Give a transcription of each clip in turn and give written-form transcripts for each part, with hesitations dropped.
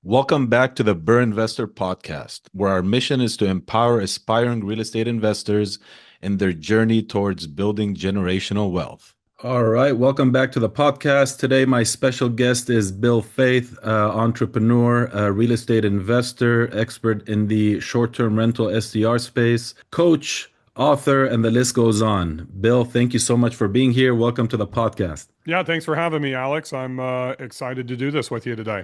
Welcome back to the Burr Investor Podcast, where our mission is to empower aspiring real estate investors in their journey towards building generational wealth. All right, welcome back to the podcast. Today, my special guest is Bill Faeth, entrepreneur, real estate investor, expert in the short-term rental SDR space, coach, author, and the list goes on. Bill, thank you so much for being here. Welcome to the podcast. Yeah, thanks for having me, Alex. I'm excited to do this with you today.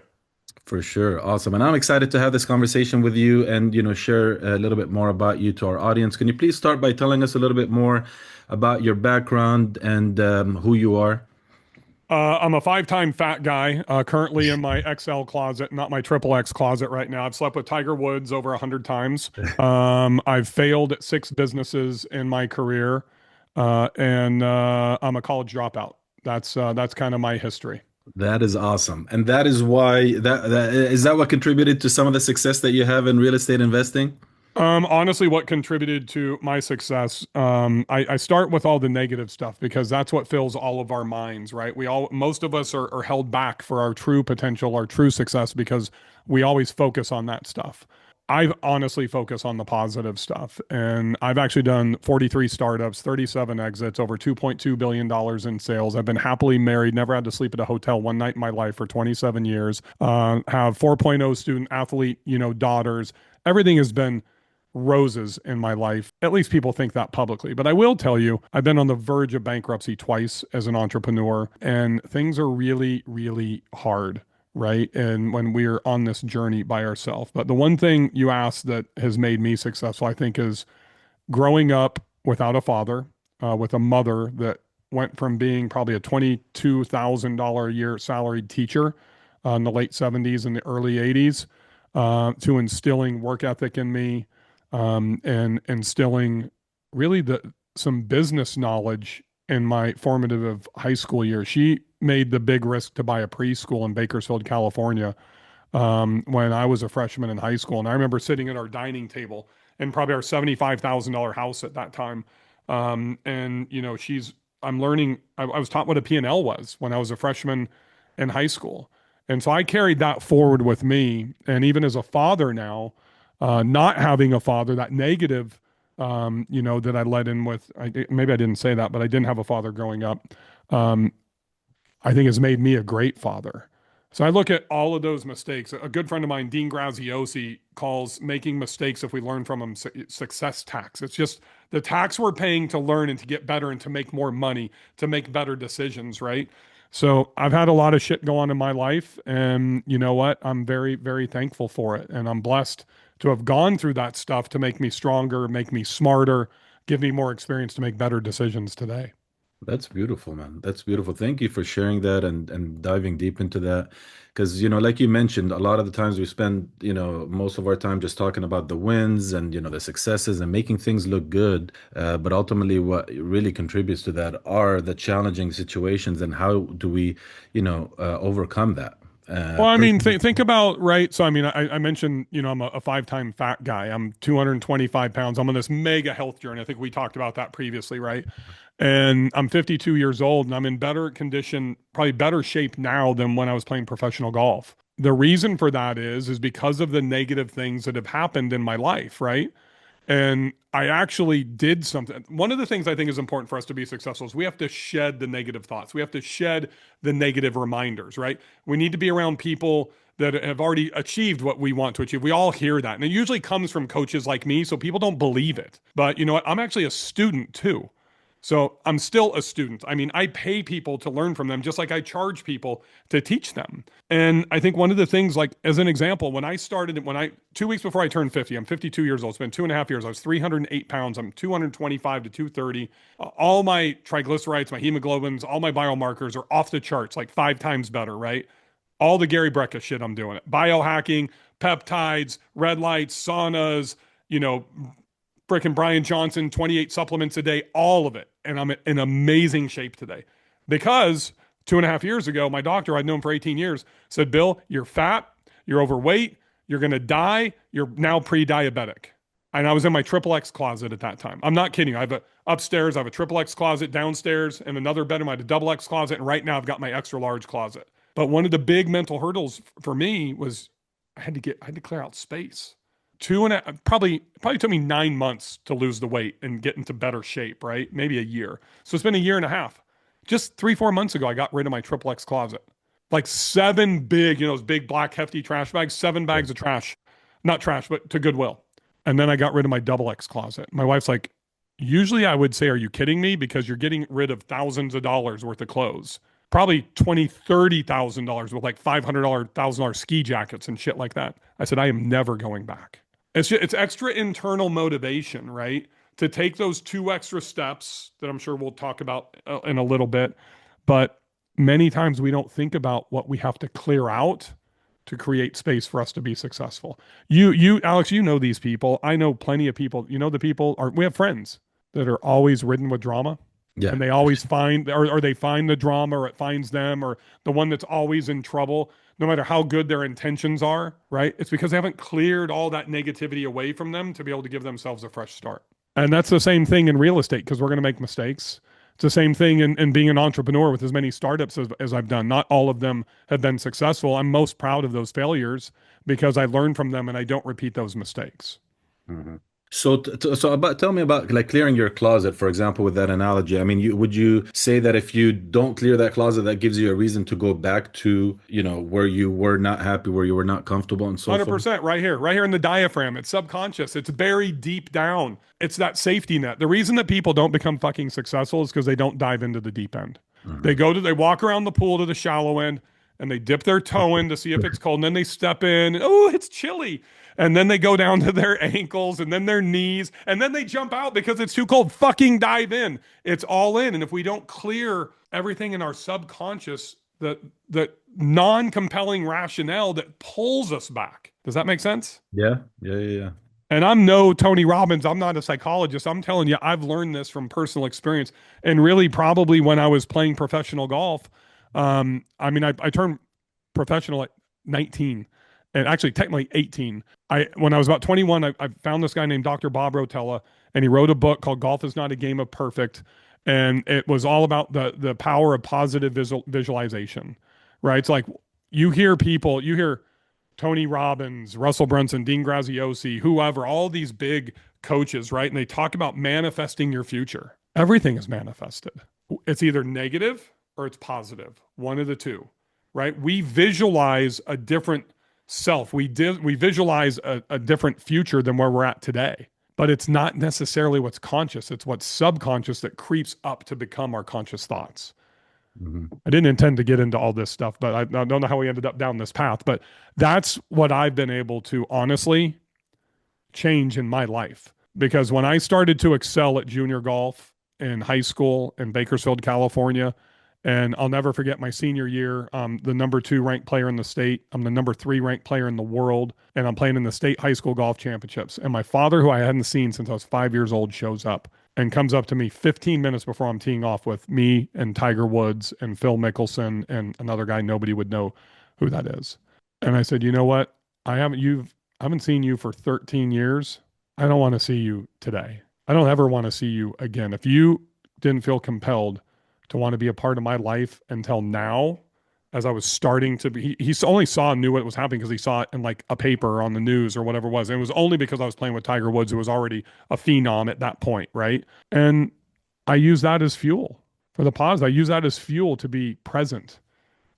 For sure. Awesome. And I'm excited to have this conversation with you and, share a little bit more about you to our audience. Can you please start by telling us a little bit more about your background and who you are? I'm a five-time fat guy, currently in my XL closet, not my triple X closet right now. I've slept with Tiger Woods over 100 times. I've failed at six businesses in my career, and I'm a college dropout. That's kind of my history. That is awesome. And that is why that is that what contributed to some of the success that you have in real estate investing? Honestly, what contributed to my success, I start with all the negative stuff because that's what fills all of our minds, right? Most of us are held back for our true potential, our true success, because we always focus on that stuff. I've honestly focused on the positive stuff, and I've actually done 43 startups, 37 exits, over $2.2 billion in sales. I've been happily married, never had to sleep at a hotel one night in my life for 27 years. Have 4.0 student athlete, daughters. Everything has been roses in my life. At least people think that publicly. But I will tell you, I've been on the verge of bankruptcy twice as an entrepreneur, and things are really, really hard, right? And when we're on this journey by ourselves. But the one thing you asked that has made me successful, I think, is growing up without a father, with a mother that went from being probably a $22,000 a year salaried teacher in the late 70s and the early 80s, to instilling work ethic in me, and instilling really some business knowledge in my formative high school years. She made the big risk to buy a preschool in Bakersfield, California, when I was a freshman in high school. And I remember sitting at our dining table in probably our $75,000 house at that time. And I'm learning, I was taught what a P&L was when I was a freshman in high school. And so I carried that forward with me. And even as a father now, not having a father, that negative, that I led in with, maybe I didn't say that, but I didn't have a father growing up. I think has made me a great father. So I look at all of those mistakes. A good friend of mine, Dean Graziosi, calls making mistakes, if we learn from them, success tax. It's just the tax we're paying to learn and to get better and to make more money, to make better decisions, right? So I've had a lot of shit go on in my life, and you know what? I'm very, very thankful for it. And I'm blessed to have gone through that stuff to make me stronger, make me smarter, give me more experience to make better decisions today. That's beautiful, man. That's beautiful. Thank you for sharing that and diving deep into that. Because, like you mentioned, a lot of the times we spend, most of our time just talking about the wins and, the successes and making things look good. But ultimately, what really contributes to that are the challenging situations and how do we, overcome that. Well, I mean, Personally, think about, right. So, I mean, I mentioned, I'm a five-time fat guy. I'm 225 pounds. I'm on this mega health journey. I think we talked about that previously, right? And I'm 52 years old and I'm in better condition, probably better shape now than when I was playing professional golf. The reason for that is because of the negative things that have happened in my life, right? And I actually did something. One of the things I think is important for us to be successful is we have to shed the negative thoughts. We have to shed the negative reminders, right? We need to be around people that have already achieved what we want to achieve. We all hear that. And it usually comes from coaches like me, so people don't believe it. But you know what? I'm actually a student too. So I'm still a student. I mean, I pay people to learn from them just like I charge people to teach them. And I think one of the things, like as an example, when I started, 2 weeks before I turned 50, I'm 52 years old. It's been 2.5 years. I was 308 pounds. I'm 225 to 230. All my triglycerides, my hemoglobins, all my biomarkers are off the charts, like 5 times better, right? All the Gary Brecka shit I'm doing it. Biohacking, peptides, red lights, saunas, you know, frickin' Brian Johnson, 28 supplements a day, all of it. And I'm in amazing shape today. Because 2.5 years ago, my doctor I'd known for 18 years said, Bill, you're fat, you're overweight, you're going to die, you're now pre-diabetic. And I was in my triple X closet at that time. I'm not kidding. Upstairs, I have a triple X closet, downstairs, and another bedroom, I had a double X closet. And right now I've got my extra large closet. But one of the big mental hurdles for me was, I had to clear out space. Probably took me 9 months to lose the weight and get into better shape, right? Maybe a year. So it's been a year and a half. Just 3, 4 months ago, I got rid of my triple X closet. Like seven big, those big black hefty trash bags, seven Yeah. bags of trash, not trash, but to Goodwill. And then I got rid of my double X closet. My wife's like, usually I would say, are you kidding me? Because you're getting rid of thousands of dollars worth of clothes. Probably 20, $30,000 with like $500, $1,000 ski jackets and shit like that. I said, I am never going back. It's extra internal motivation, right? To take those two extra steps that I'm sure we'll talk about in a little bit. But many times we don't think about what we have to clear out to create space for us to be successful. Alex, you know these people. I know plenty of people. You know the people are. We have friends that are always ridden with drama, Yeah. and they always find, or they find the drama, or it finds them, or the one that's always in trouble, no matter how good their intentions are, right? It's because they haven't cleared all that negativity away from them to be able to give themselves a fresh start. And that's the same thing in real estate because we're going to make mistakes. It's the same thing in being an entrepreneur with as many startups as I've done. Not all of them have been successful. I'm most proud of those failures because I learned from them and I don't repeat those mistakes. Mm-hmm. So about tell me about like clearing your closet, for example, with that analogy. I mean, would you say that if you don't clear that closet, that gives you a reason to go back to, where you were not happy, where you were not comfortable, and so forth? 100% right here in the diaphragm. It's subconscious. It's buried deep down. It's that safety net. The reason that people don't become fucking successful is because they don't dive into the deep end. Hmm. They walk around the pool to the shallow end and they dip their toe in to see if it's cold. And then they step in and, oh, it's chilly. And then they go down to their ankles and then their knees. And then they jump out because it's too cold. Fucking dive in. It's all in. And if we don't clear everything in our subconscious, the non-compelling rationale that pulls us back. Does that make sense? Yeah, yeah, yeah, yeah. And I'm no Tony Robbins. I'm not a psychologist. I'm telling you, I've learned this from personal experience. And really, probably when I was playing professional golf, I mean, I turned professional at 19, and actually technically 18. When I was about 21, I found this guy named Dr. Bob Rotella, and he wrote a book called "Golf Is Not a Game of Perfect," and it was all about the power of positive visualization. Right? It's like you hear Tony Robbins, Russell Brunson, Dean Graziosi, whoever, all these big coaches, right? And they talk about manifesting your future. Everything is manifested. It's either negative or it's positive, one of the two, right? We visualize a different self. We visualize a different future than where we're at today. But it's not necessarily what's conscious. It's what's subconscious that creeps up to become our conscious thoughts. Hmm. I didn't intend to get into all this stuff, but I don't know how we ended up down this path. But that's what I've been able to honestly change in my life. Because when I started to excel at junior golf in high school in Bakersfield, California, and I'll never forget my senior year, I'm the number 2 ranked player in the state. I'm the number 3 ranked player in the world, and I'm playing in the state high school golf championships. And my father, who I hadn't seen since I was 5 years old, shows up and comes up to me 15 minutes before I'm teeing off with me and Tiger Woods and Phil Mickelson and another guy nobody would know who that is. And I said, you know what? I haven't seen you for 13 years. I don't want to see you today. I don't ever want to see you again. If you didn't feel compelled to want to be a part of my life until now, as I was starting to be, he only knew what was happening because he saw it in like a paper or on the news or whatever it was. And it was only because I was playing with Tiger Woods, who was already a phenom at that point, right? And I use that as fuel for the pause. I use that as fuel to be present,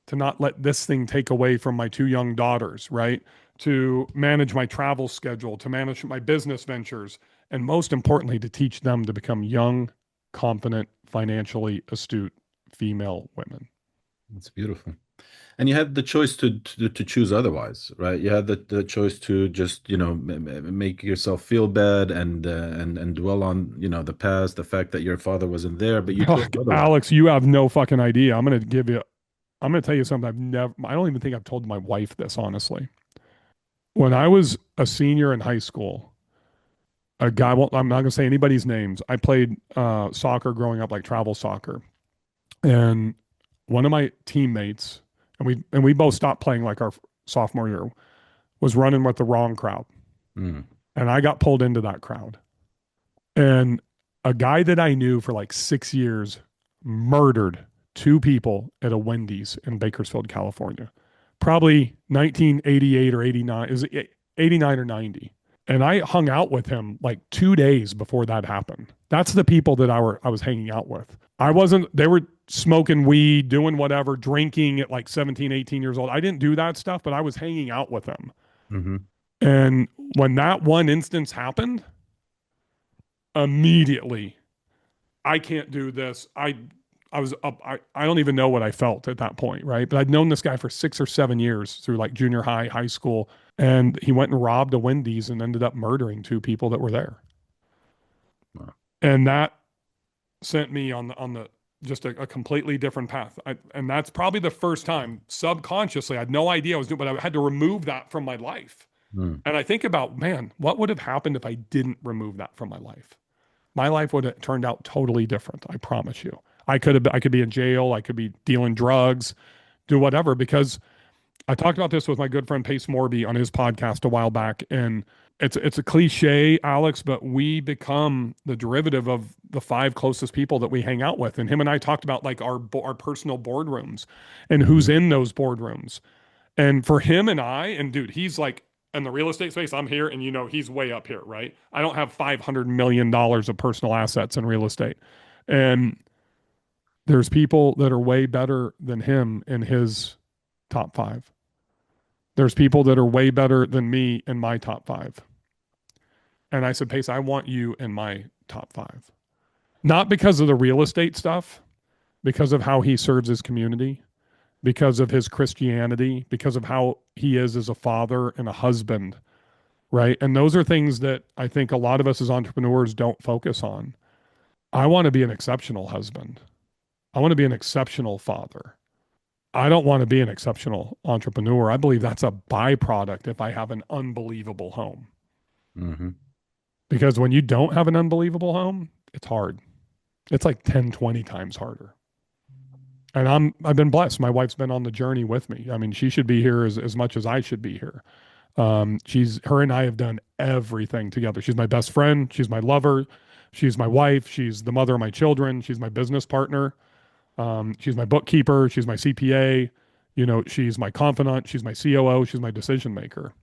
to not let this thing take away from my 2 young daughters, right? To manage my travel schedule, to manage my business ventures, and most importantly, to teach them to become young, confident, financially astute female women. It's beautiful. And you had the choice to choose otherwise, right? You had the choice to just, make yourself feel bad and dwell on, the past, the fact that your father wasn't there, but you chose otherwise. Alex, you have no fucking idea. I'm going to tell you something I don't even think I've told my wife this, honestly. When I was a senior in high school, a guy, well, I'm not going to say anybody's names. I played soccer growing up, like travel soccer. And one of my teammates, and we both stopped playing like our sophomore year, was running with the wrong crowd. Mm. And I got pulled into that crowd. And a guy that I knew for like 6 years murdered 2 people at a Wendy's in Bakersfield, California. probably 1988 or 89. Is it 89 or 90? And I hung out with him like 2 days before that happened. That's the people that I was hanging out with. I wasn't, they were smoking weed, doing whatever, drinking at like 17, 18 years old. I didn't do that stuff, but I was hanging out with them. Mm-hmm. And when that one instance happened, immediately, I can't do this. I was up. I don't even know what I felt at that point, right? But I'd known this guy for 6 or 7 years through like junior high, high school, and he went and robbed a Wendy's and ended up murdering two people that were there. Wow. And that sent me on the just a completely different path. And that's probably the first time subconsciously I had no idea I was doing, but I had to remove that from my life. Mm. And I think about, man, what would have happened if I didn't remove that from my life? My life would have turned out totally different. I promise you. I could be in jail. I could be dealing drugs, do whatever. Because I talked about this with my good friend Pace Morby on his podcast a while back, and it's a cliche, Alex, but we become the derivative of the five closest people that we hang out with. And him and I talked about like our personal boardrooms and who's Mm-hmm. in those boardrooms. And for him and I, and dude, he's like in the real estate space, I'm here, and he's way up here, right? I don't have $500 million of personal assets in real estate. And there's people that are way better than him in his top five. There's people that are way better than me in my top five. And I said, Pace, I want you in my top five. Not because of the real estate stuff, because of how he serves his community, because of his Christianity, because of how he is as a father and a husband, right? And those are things that I think a lot of us as entrepreneurs don't focus on. I want to be an exceptional husband. I want to be an exceptional father. I don't want to be an exceptional entrepreneur. I believe that's a byproduct if I have an unbelievable home. Mm-hmm. Because when you don't have an unbelievable home, it's hard. It's like 10, 20 times harder. And I've been blessed. My wife's been on the journey with me. I mean, she should be here as much as I should be here. Her and I have done everything together. She's my best friend. She's my lover. She's my wife. She's the mother of my children. She's my business partner. She's my bookkeeper. She's my CPA. She's my confidant. She's my COO. She's my decision maker.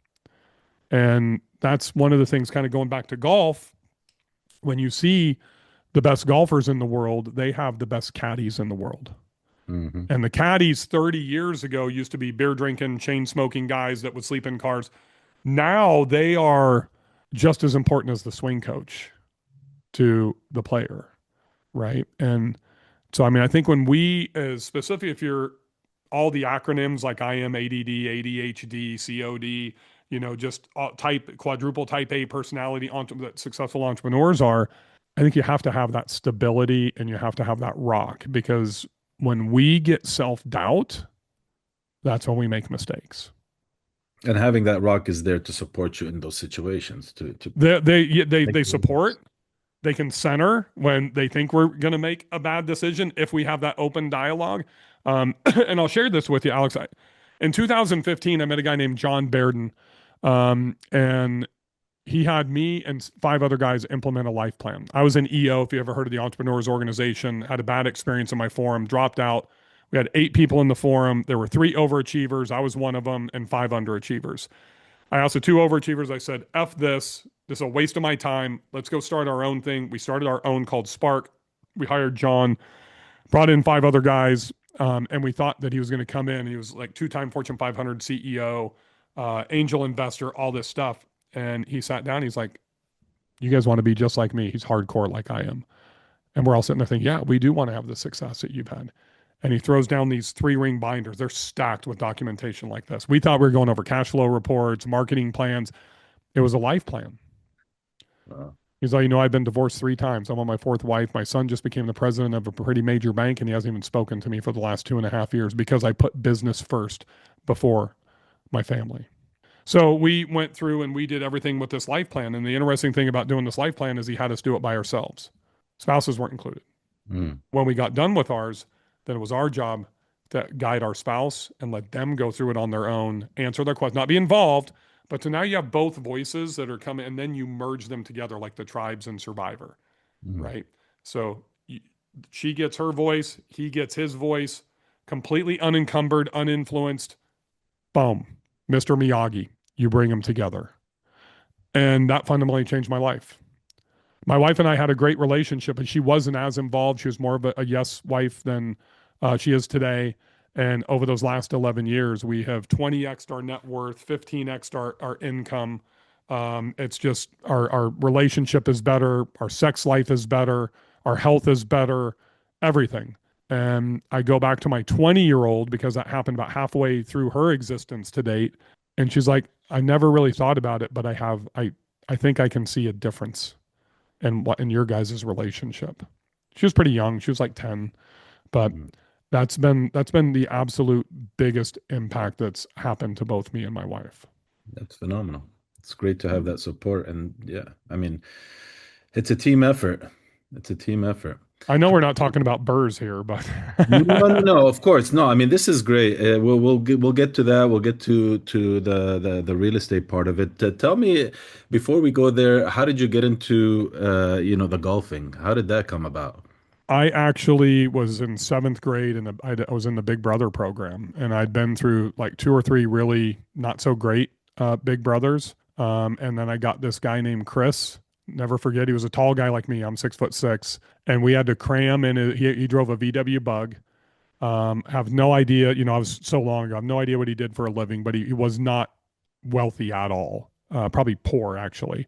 And that's one of the things kind of going back to golf. When you see the best golfers in the world, they have the best caddies in the world. Mm-hmm. And the caddies 30 years ago used to be beer drinking, chain smoking guys that would sleep in cars. Now they are just as important as the swing coach to the player, right? And so, I mean, I think when we, as specific, if you're all the acronyms like I am ADD, ADHD, COD, just quadruple type A personality that successful entrepreneurs are, I think you have to have that stability and you have to have that rock because when we get self doubt, that's when we make mistakes. And having that rock is there to support you in those situations to They make moves. support. They can center when they think we're going to make a bad decision if we have that open dialogue. And I'll share this with you, Alex. In 2015, I met a guy named John Bairden, and he had me and five other guys implement a life plan. I was an EO, if you ever heard of the Entrepreneurs Organization, had a bad experience in my forum, dropped out. We had 8 people in the forum. There were 3 overachievers. I was one of them, and 5 underachievers. I also 2 overachievers. I said, F this. This is a waste of my time. Let's go start our own thing. We started our own called Spark. We hired John, brought in 5 other guys, and we thought that he was going to come in. He was like 2-time Fortune 500 CEO, angel investor, all this stuff. And he sat down. He's like, you guys want to be just like me. He's hardcore like I am. And we're all sitting there thinking, yeah, we do want to have the success that you've had. And he throws down these 3-ring binders. They're stacked with documentation like this. We thought we were going over cash flow reports, marketing plans. It was a life plan. Wow. He's like, I've been divorced 3 times. I'm on my 4th wife. My son just became the president of a pretty major bank, and he hasn't even spoken to me for the last 2.5 years because I put business first before my family. So we went through and we did everything with this life plan. And the interesting thing about doing this life plan is he had us do it by ourselves. Spouses weren't included. Mm. When we got done with ours, then it was our job to guide our spouse and let them go through it on their own, answer their questions, not be involved. But so now you have both voices that are coming, and then you merge them together like the tribes in Survivor, Mm. right? So she gets her voice, he gets his voice, completely unencumbered, uninfluenced Boom, Mr. Miyagi. You bring them together, and that fundamentally changed my life. My wife and I had a great relationship, and she wasn't as involved. She was more of a yes wife than she is today. And over those last 11 years, we have 20x our net worth, 15x our income. It's just our relationship is better, our sex life is better, our health is better, everything. And I go back to my 20-year-old because that happened about halfway through her existence to date. And she's like, I never really thought about it, but I think I can see a difference and what in your guys' relationship. She was pretty young. She was like 10, but Mhm. that's been the absolute biggest impact that's happened to both me and my wife. That's phenomenal. It's great to have that support. And yeah, I mean, it's a team effort. It's a team effort. I know we're not talking about burrs here, but No, no, no, of course. No, I mean, this is great. We'll get to that. We'll get to the real estate part of it. Tell me before we go there, how did you get into the golfing? How did that come about? I actually was in seventh grade and I was in the Big Brother program, and I'd been through like two or three really not so great Big Brothers. And then I got this guy named Chris. Never forget, he was a tall guy like me. I'm 6'6", and we had to cram in. He drove a VW Bug. Have no idea. I was so long ago. I have no idea what he did for a living, but he was not wealthy at all. Probably poor actually.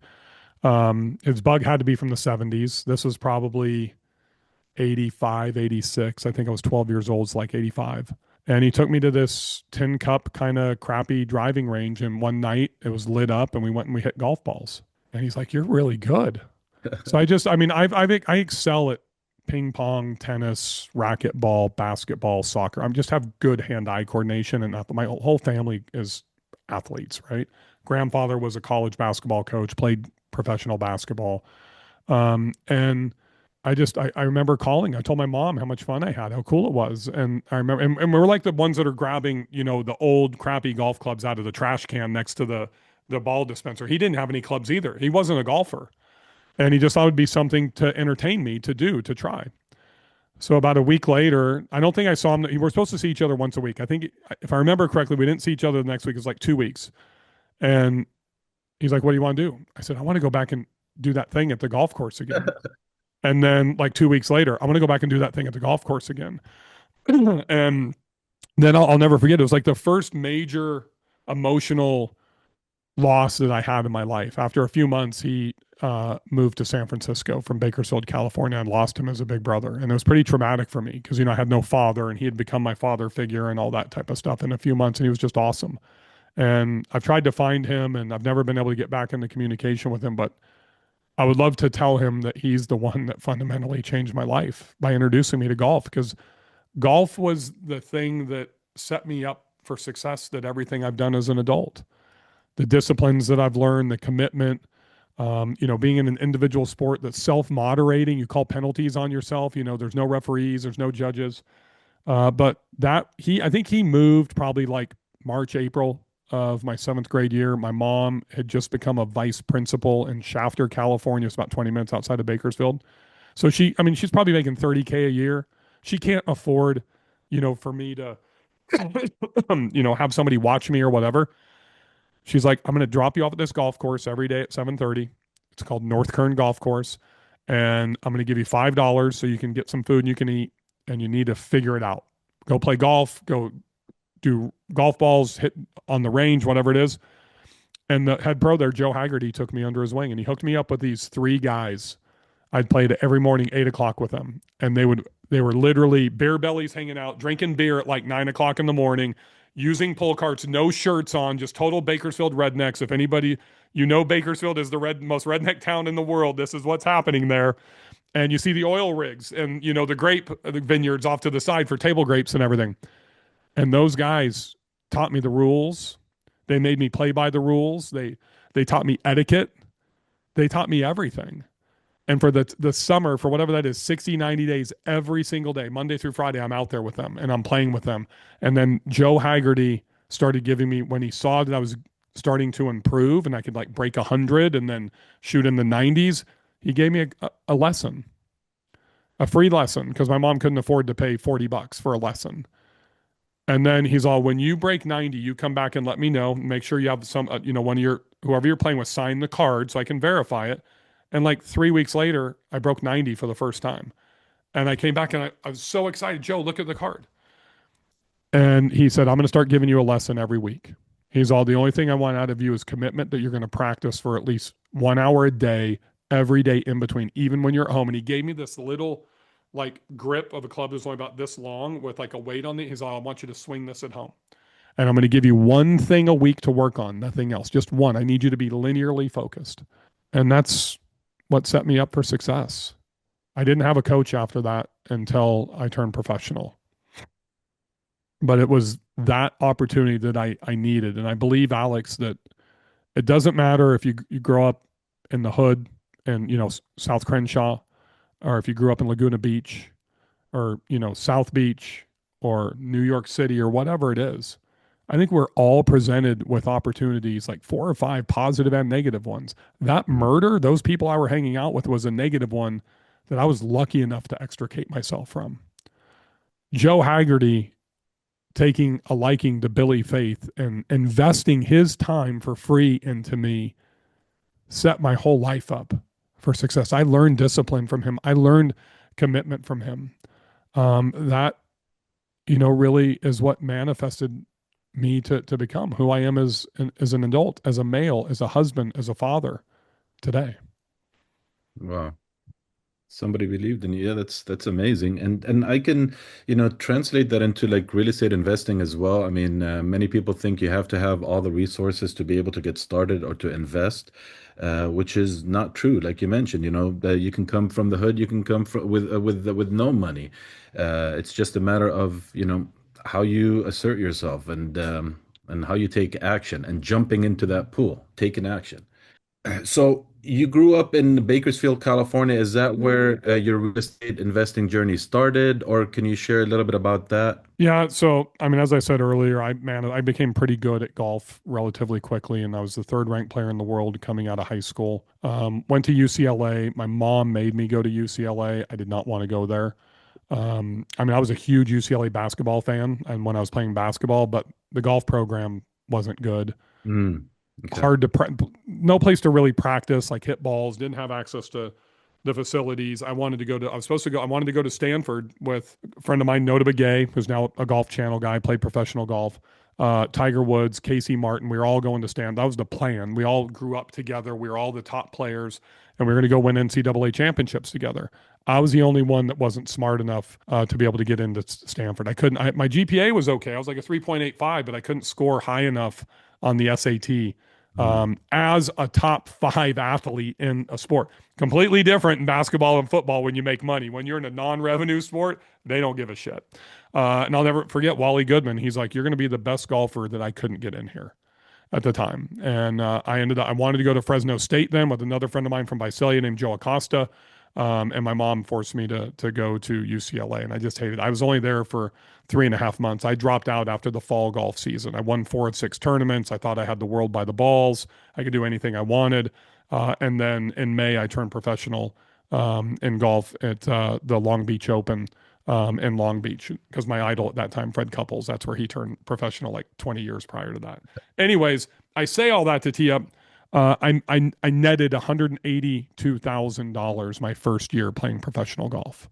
His Bug had to be from the 70s. This was probably 85, 86. I think I was 12 years old. It's like 85. And he took me to this tin cup kind of crappy driving range. And one night it was lit up and we went and we hit golf balls. And he's like, "You're really good." So I mean, I excel at ping pong, tennis, racquetball, basketball, soccer. I just have good hand-eye coordination, and my whole family is athletes, right? Grandfather was a college basketball coach, played professional basketball. And I remember calling. I told my mom how much fun I had, how cool it was. And I remember, and we're like the ones that are grabbing, the old crappy golf clubs out of the trash can next to the ball dispenser. He didn't have any clubs either. He wasn't a golfer. And he just thought it would be something to entertain me to do, to try. So about a week later, I don't think I saw him. We were supposed to see each other once a week. I think, if I remember correctly, we didn't see each other the next week. It was like 2 weeks. And he's like, "What do you want to do?" I said, "I want to go back and do that thing at the golf course again." And then like 2 weeks later, "I want to go back and do that thing at the golf course again." And then I'll never forget. It was like the first major emotional loss that I had in my life. After a few months, he moved to San Francisco from Bakersfield, California, and lost him as a big brother. And it was pretty traumatic for me because, I had no father and he had become my father figure and all that type of stuff in a few months. And he was just awesome. And I've tried to find him and I've never been able to get back into communication with him, but I would love to tell him that he's the one that fundamentally changed my life by introducing me to golf, because golf was the thing that set me up for success, that everything I've done as an adult, the disciplines that I've learned, the commitment, being in an individual sport that's self-moderating, you call penalties on yourself, there's no referees, there's no judges. But I think he moved probably like March, April of my seventh grade year. My mom had just become a vice principal in Shafter, California. It's about 20 minutes outside of Bakersfield. So she's probably making 30K a year. She can't afford, for me to, have somebody watch me or whatever. She's like, "I'm going to drop you off at this golf course every day at 7:30. It's called North Kern Golf Course. And I'm going to give you $5 so you can get some food and you can eat. And you need to figure it out. Go play golf, go do golf balls, hit on the range, whatever it is." And the head pro there, Joe Haggerty, took me under his wing and he hooked me up with these three guys. I'd played every morning, 8 o'clock with them. And they were literally bare bellies hanging out, drinking beer at like 9 o'clock in the morning, using pull carts, no shirts on, just total Bakersfield rednecks. If anybody, Bakersfield is the most redneck town in the world. This is what's happening there. And you see the oil rigs and, the grape the vineyards off to the side for table grapes and everything. And those guys taught me the rules. They made me play by the rules. They taught me etiquette. They taught me everything. And for the summer, for whatever that is, 60, 90 days, every single day, Monday through Friday, I'm out there with them and I'm playing with them. And then Joe Haggerty started giving me, when he saw that I was starting to improve and I could like break 100 and then shoot in the 90s, he gave me a lesson, a free lesson, because my mom couldn't afford to pay $40 for a lesson. And then he's all, when you break 90, you come back and let me know. Make sure you have some, one of your, whoever you're playing with, sign the card so I can verify it. And like 3 weeks later, I broke 90 for the first time. And I came back and I was so excited. Joe, look at the card. And he said, I'm going to start giving you a lesson every week. He's all, the only thing I want out of you is commitment that you're going to practice for at least 1 hour a day, every day in between, even when you're at home. And he gave me this little like grip of a club that's only about this long with like a weight on it. He's all, I want you to swing this at home. And I'm going to give you one thing a week to work on, nothing else, just one. I need you to be linearly focused. And that's what set me up for success. I didn't have a coach after that until I turned professional. But it was that opportunity that I needed. And I believe, Alex, that it doesn't matter if you grow up in the hood and, South Crenshaw, or if you grew up in Laguna Beach or, South Beach or New York City or whatever it is. I think we're all presented with opportunities, like 4 or 5 positive and negative ones. That murder, those people I were hanging out with, was a negative one that I was lucky enough to extricate myself from. Joe Haggerty taking a liking to Billy Faeth and investing his time for free into me set my whole life up for success. I learned discipline from him. I learned commitment from him. That, really is what manifested me to become who I am as an adult, as a male, as a husband, as a father today. Wow. Somebody believed in you. Yeah, that's amazing. And I can, translate that into like real estate investing as well. I mean, many people think you have to have all the resources to be able to get started or to invest, which is not true. Like you mentioned, you can come from the hood, you can come from with no money. It's just a matter of, how you assert yourself and how you take action and jumping into that pool, taking action. So you grew up in Bakersfield, California. Is that where your real estate investing journey started, or can you share a little bit about that? Yeah, so I mean, as I said earlier, I became pretty good at golf relatively quickly, and I was the third ranked player in the world coming out of high school. Went to UCLA. My mom made me go to UCLA. I did not want to go there. I mean, I was a huge UCLA basketball fan, and when I was playing basketball, but the golf program wasn't good. Mm, okay. Hard to no place to really practice, like hit balls. Didn't have access to the facilities. I wanted to go to. I was supposed to go. I wanted to go to Stanford with a friend of mine, Nota Begay, who's now a Golf Channel guy, played professional golf. Tiger Woods, Casey Martin. We were all going to Stanford. That was the plan. We all grew up together. We were all the top players, and we were going to go win NCAA championships together. I was the only one that wasn't smart enough to be able to get into Stanford. I couldn't. My GPA was okay. I was like a 3.85, but I couldn't score high enough on the SAT Mm, as a top 5 athlete in a sport. Completely different in basketball and football when you make money. When you're in a non-revenue sport, they don't give a shit. And I'll never forget Wally Goodman. He's like, you're going to be the best golfer that I couldn't get in here at the time. And I wanted to go to Fresno State then with another friend of mine from Visalia named Joe Acosta. And my mom forced me to go to UCLA, and I just hated it. I was only there for 3.5 months. I dropped out after the fall golf season. I won 4 of 6 tournaments. I thought I had the world by the balls. I could do anything I wanted. And then in May, I turned professional in golf at the Long Beach Open in Long Beach because my idol at that time, Fred Couples, that's where he turned professional like 20 years prior to that. Anyways, I say all that to tee up. I netted $182,000 my first year playing professional golf.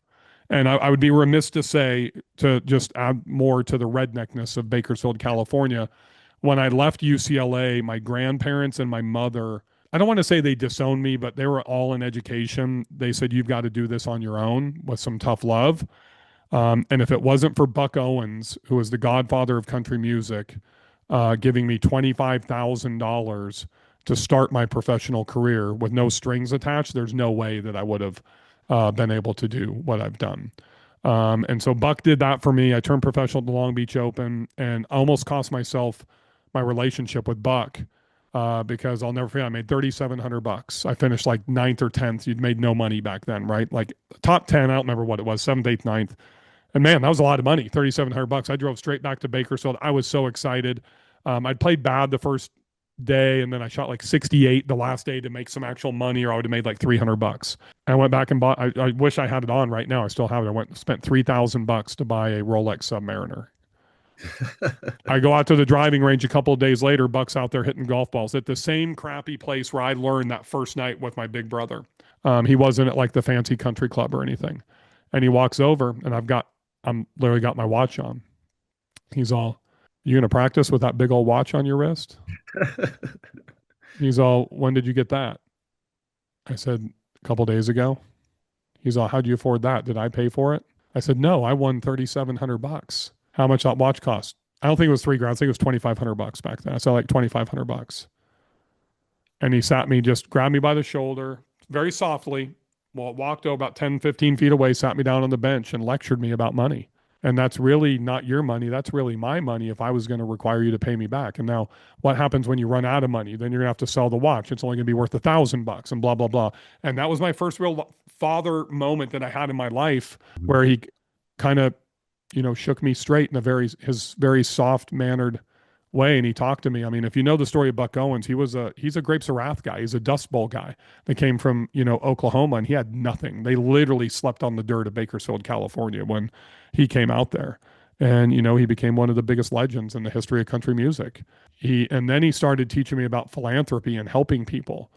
And I would be remiss to say, to just add more to the redneckness of Bakersfield, California, when I left UCLA, my grandparents and my mother, I don't want to say they disowned me, but they were all in education. They said, you've got to do this on your own with some tough love. And if it wasn't for Buck Owens, who was the godfather of country music, giving me $25,000 to start my professional career with no strings attached, there's no way that I would have been able to do what I've done. And so Buck did that for me. I turned professional at the Long Beach Open and almost cost myself my relationship with Buck because I'll never forget, I made $3,700. I finished like ninth or 10th. You'd made no money back then, right? Like top 10, I don't remember what it was, 7th, 8th, ninth. And man, that was a lot of money, $3,700. I drove straight back to Bakersfield. I was so excited. I'd played bad the first day, and then I shot like 68 the last day to make some actual money, or I would have made like $300. And I went back and bought. I wish I had it on right now. I still have it. I went and spent $3,000 to buy a Rolex Submariner. I go out to the driving range a couple of days later, Buck's out there hitting golf balls at the same crappy place where I learned that first night with my big brother. He wasn't at like the fancy country club or anything. And he walks over and I'm literally got my watch on. He's all, "You gonna practice with that big old watch on your wrist?" He's all, "When did you get that?" I said, "A couple days ago." He's all, "How'd you afford that? Did I pay for it?" I said, "No, I won $3,700. How much that watch cost?" I don't think it was 3 grand. I think it was $2,500 back then. I said like $2,500. And he sat me, just grabbed me by the shoulder very softly. Well, walked about 10, 15 feet away, sat me down on the bench and lectured me about money. And that's really not your money. That's really my money if I was going to require you to pay me back. And now what happens when you run out of money? Then you're going to have to sell the watch. It's only going to be worth $1,000 and blah, blah, blah. And that was my first real father moment that I had in my life where he kind of, shook me straight in his very soft mannered way. And he talked to me. I mean, if you know the story of Buck Owens, he's a Grapes of Wrath guy. He's a Dust Bowl guy that came from, Oklahoma, and he had nothing. They literally slept on the dirt of Bakersfield, California when he came out there. And, he became one of the biggest legends in the history of country music. And then he started teaching me about philanthropy and helping people.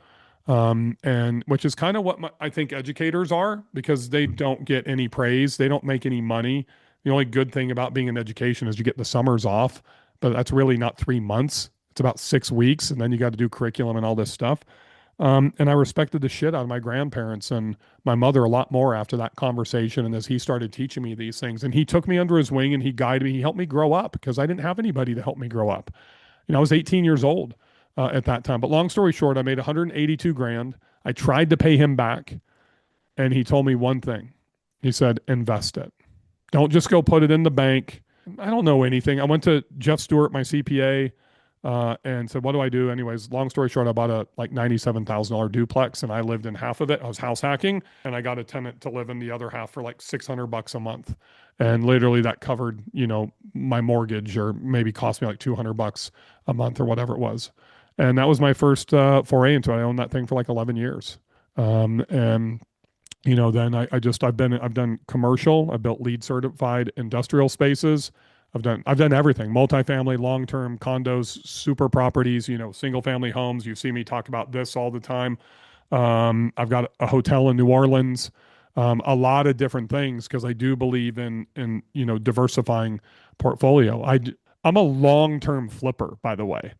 And which is kind of what I think educators are, because they don't get any praise. They don't make any money. The only good thing about being in education is you get the summers off, but that's really not 3 months. It's about 6 weeks, and then you got to do curriculum and all this stuff. And I respected the shit out of my grandparents and my mother a lot more after that conversation. And as he started teaching me these things, and he took me under his wing and he guided me, he helped me grow up because I didn't have anybody to help me grow up. I was 18 years old at that time. But long story short, I made 182 grand. I tried to pay him back, and he told me one thing. He said, invest it. Don't just go put it in the bank. I don't know anything. I went to Jeff Stewart, my CPA, and said, "What do I do?" Anyways, long story short, I bought a like $97,000 duplex, and I lived in half of it. I was house hacking, and I got a tenant to live in the other half for like $600 a month, and literally that covered, my mortgage, or maybe cost me like $200 a month or whatever it was. And that was my first foray into it. I owned that thing for like 11 years, and then I've done commercial. I've built LEED certified industrial spaces. I've done everything: multifamily, long term condos, super properties, single family homes. You see me talk about this all the time. I've got a hotel in New Orleans. A lot of different things, because I do believe in diversifying portfolio. I'm a long term flipper, by the way.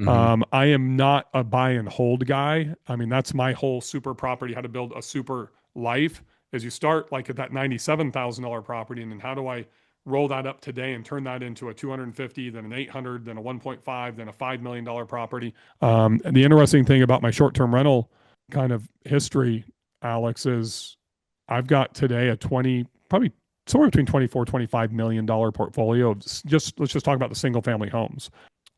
I am not a buy and hold guy. I mean, that's my whole super property, how to build a super life, is you start like at that $97,000 property, and then how do I roll that up today and turn that into a 250, then an 800, then a 1.5, then a $5 million property. And the interesting thing about my short-term rental kind of history, Alex, is I've got today a probably somewhere between 24, $25 million portfolio of let's just talk about the single family homes.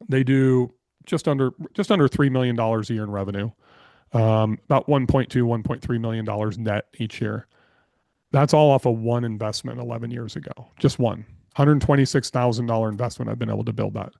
They do just under $3 million a year in revenue. About 1.3 million dollars net each year. That's all off of one investment 11 years ago. Just one $126,000 investment. I've been able to build that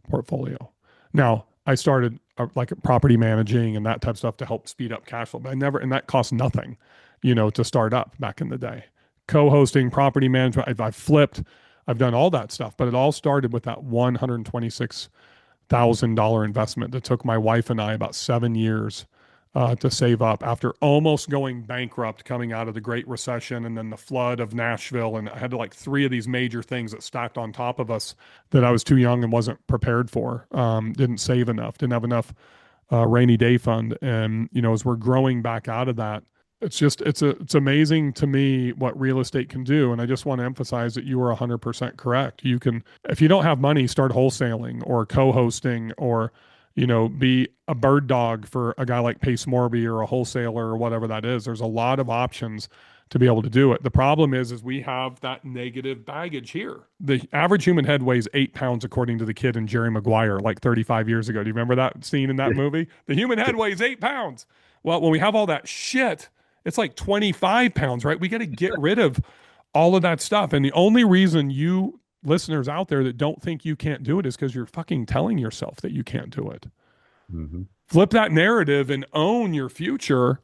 portfolio. Now, I started like property managing and that type of stuff to help speed up cash flow, but and that cost nothing, to start up back in the day. Co-hosting, property management, I've flipped, I've done all that stuff, but it all started with that $126,000 investment that took my wife and I about 7 years to save up after almost going bankrupt coming out of the Great Recession and then the flood of Nashville. And I had like three of these major things that stacked on top of us that I was too young and wasn't prepared for. Didn't save enough, didn't have enough rainy day fund. And, as we're growing back out of that, it's amazing to me what real estate can do. And I just want to emphasize that you are 100% correct. You can, if you don't have money, start wholesaling or co-hosting, or be a bird dog for a guy like Pace Morby, or a wholesaler, or whatever that is. There's a lot of options to be able to do it. The problem is we have that negative baggage here. The average human head weighs 8 pounds, according to the kid in Jerry Maguire, like 35 years ago. Do you remember that scene in that movie? The human head weighs 8 pounds. Well, when we have all that shit, it's like 25 pounds, right? We got to get rid of all of that stuff. And the only reason you listeners out there that don't think you can't do it is because you're fucking telling yourself that you can't do it. Mm-hmm. Flip that narrative and own your future.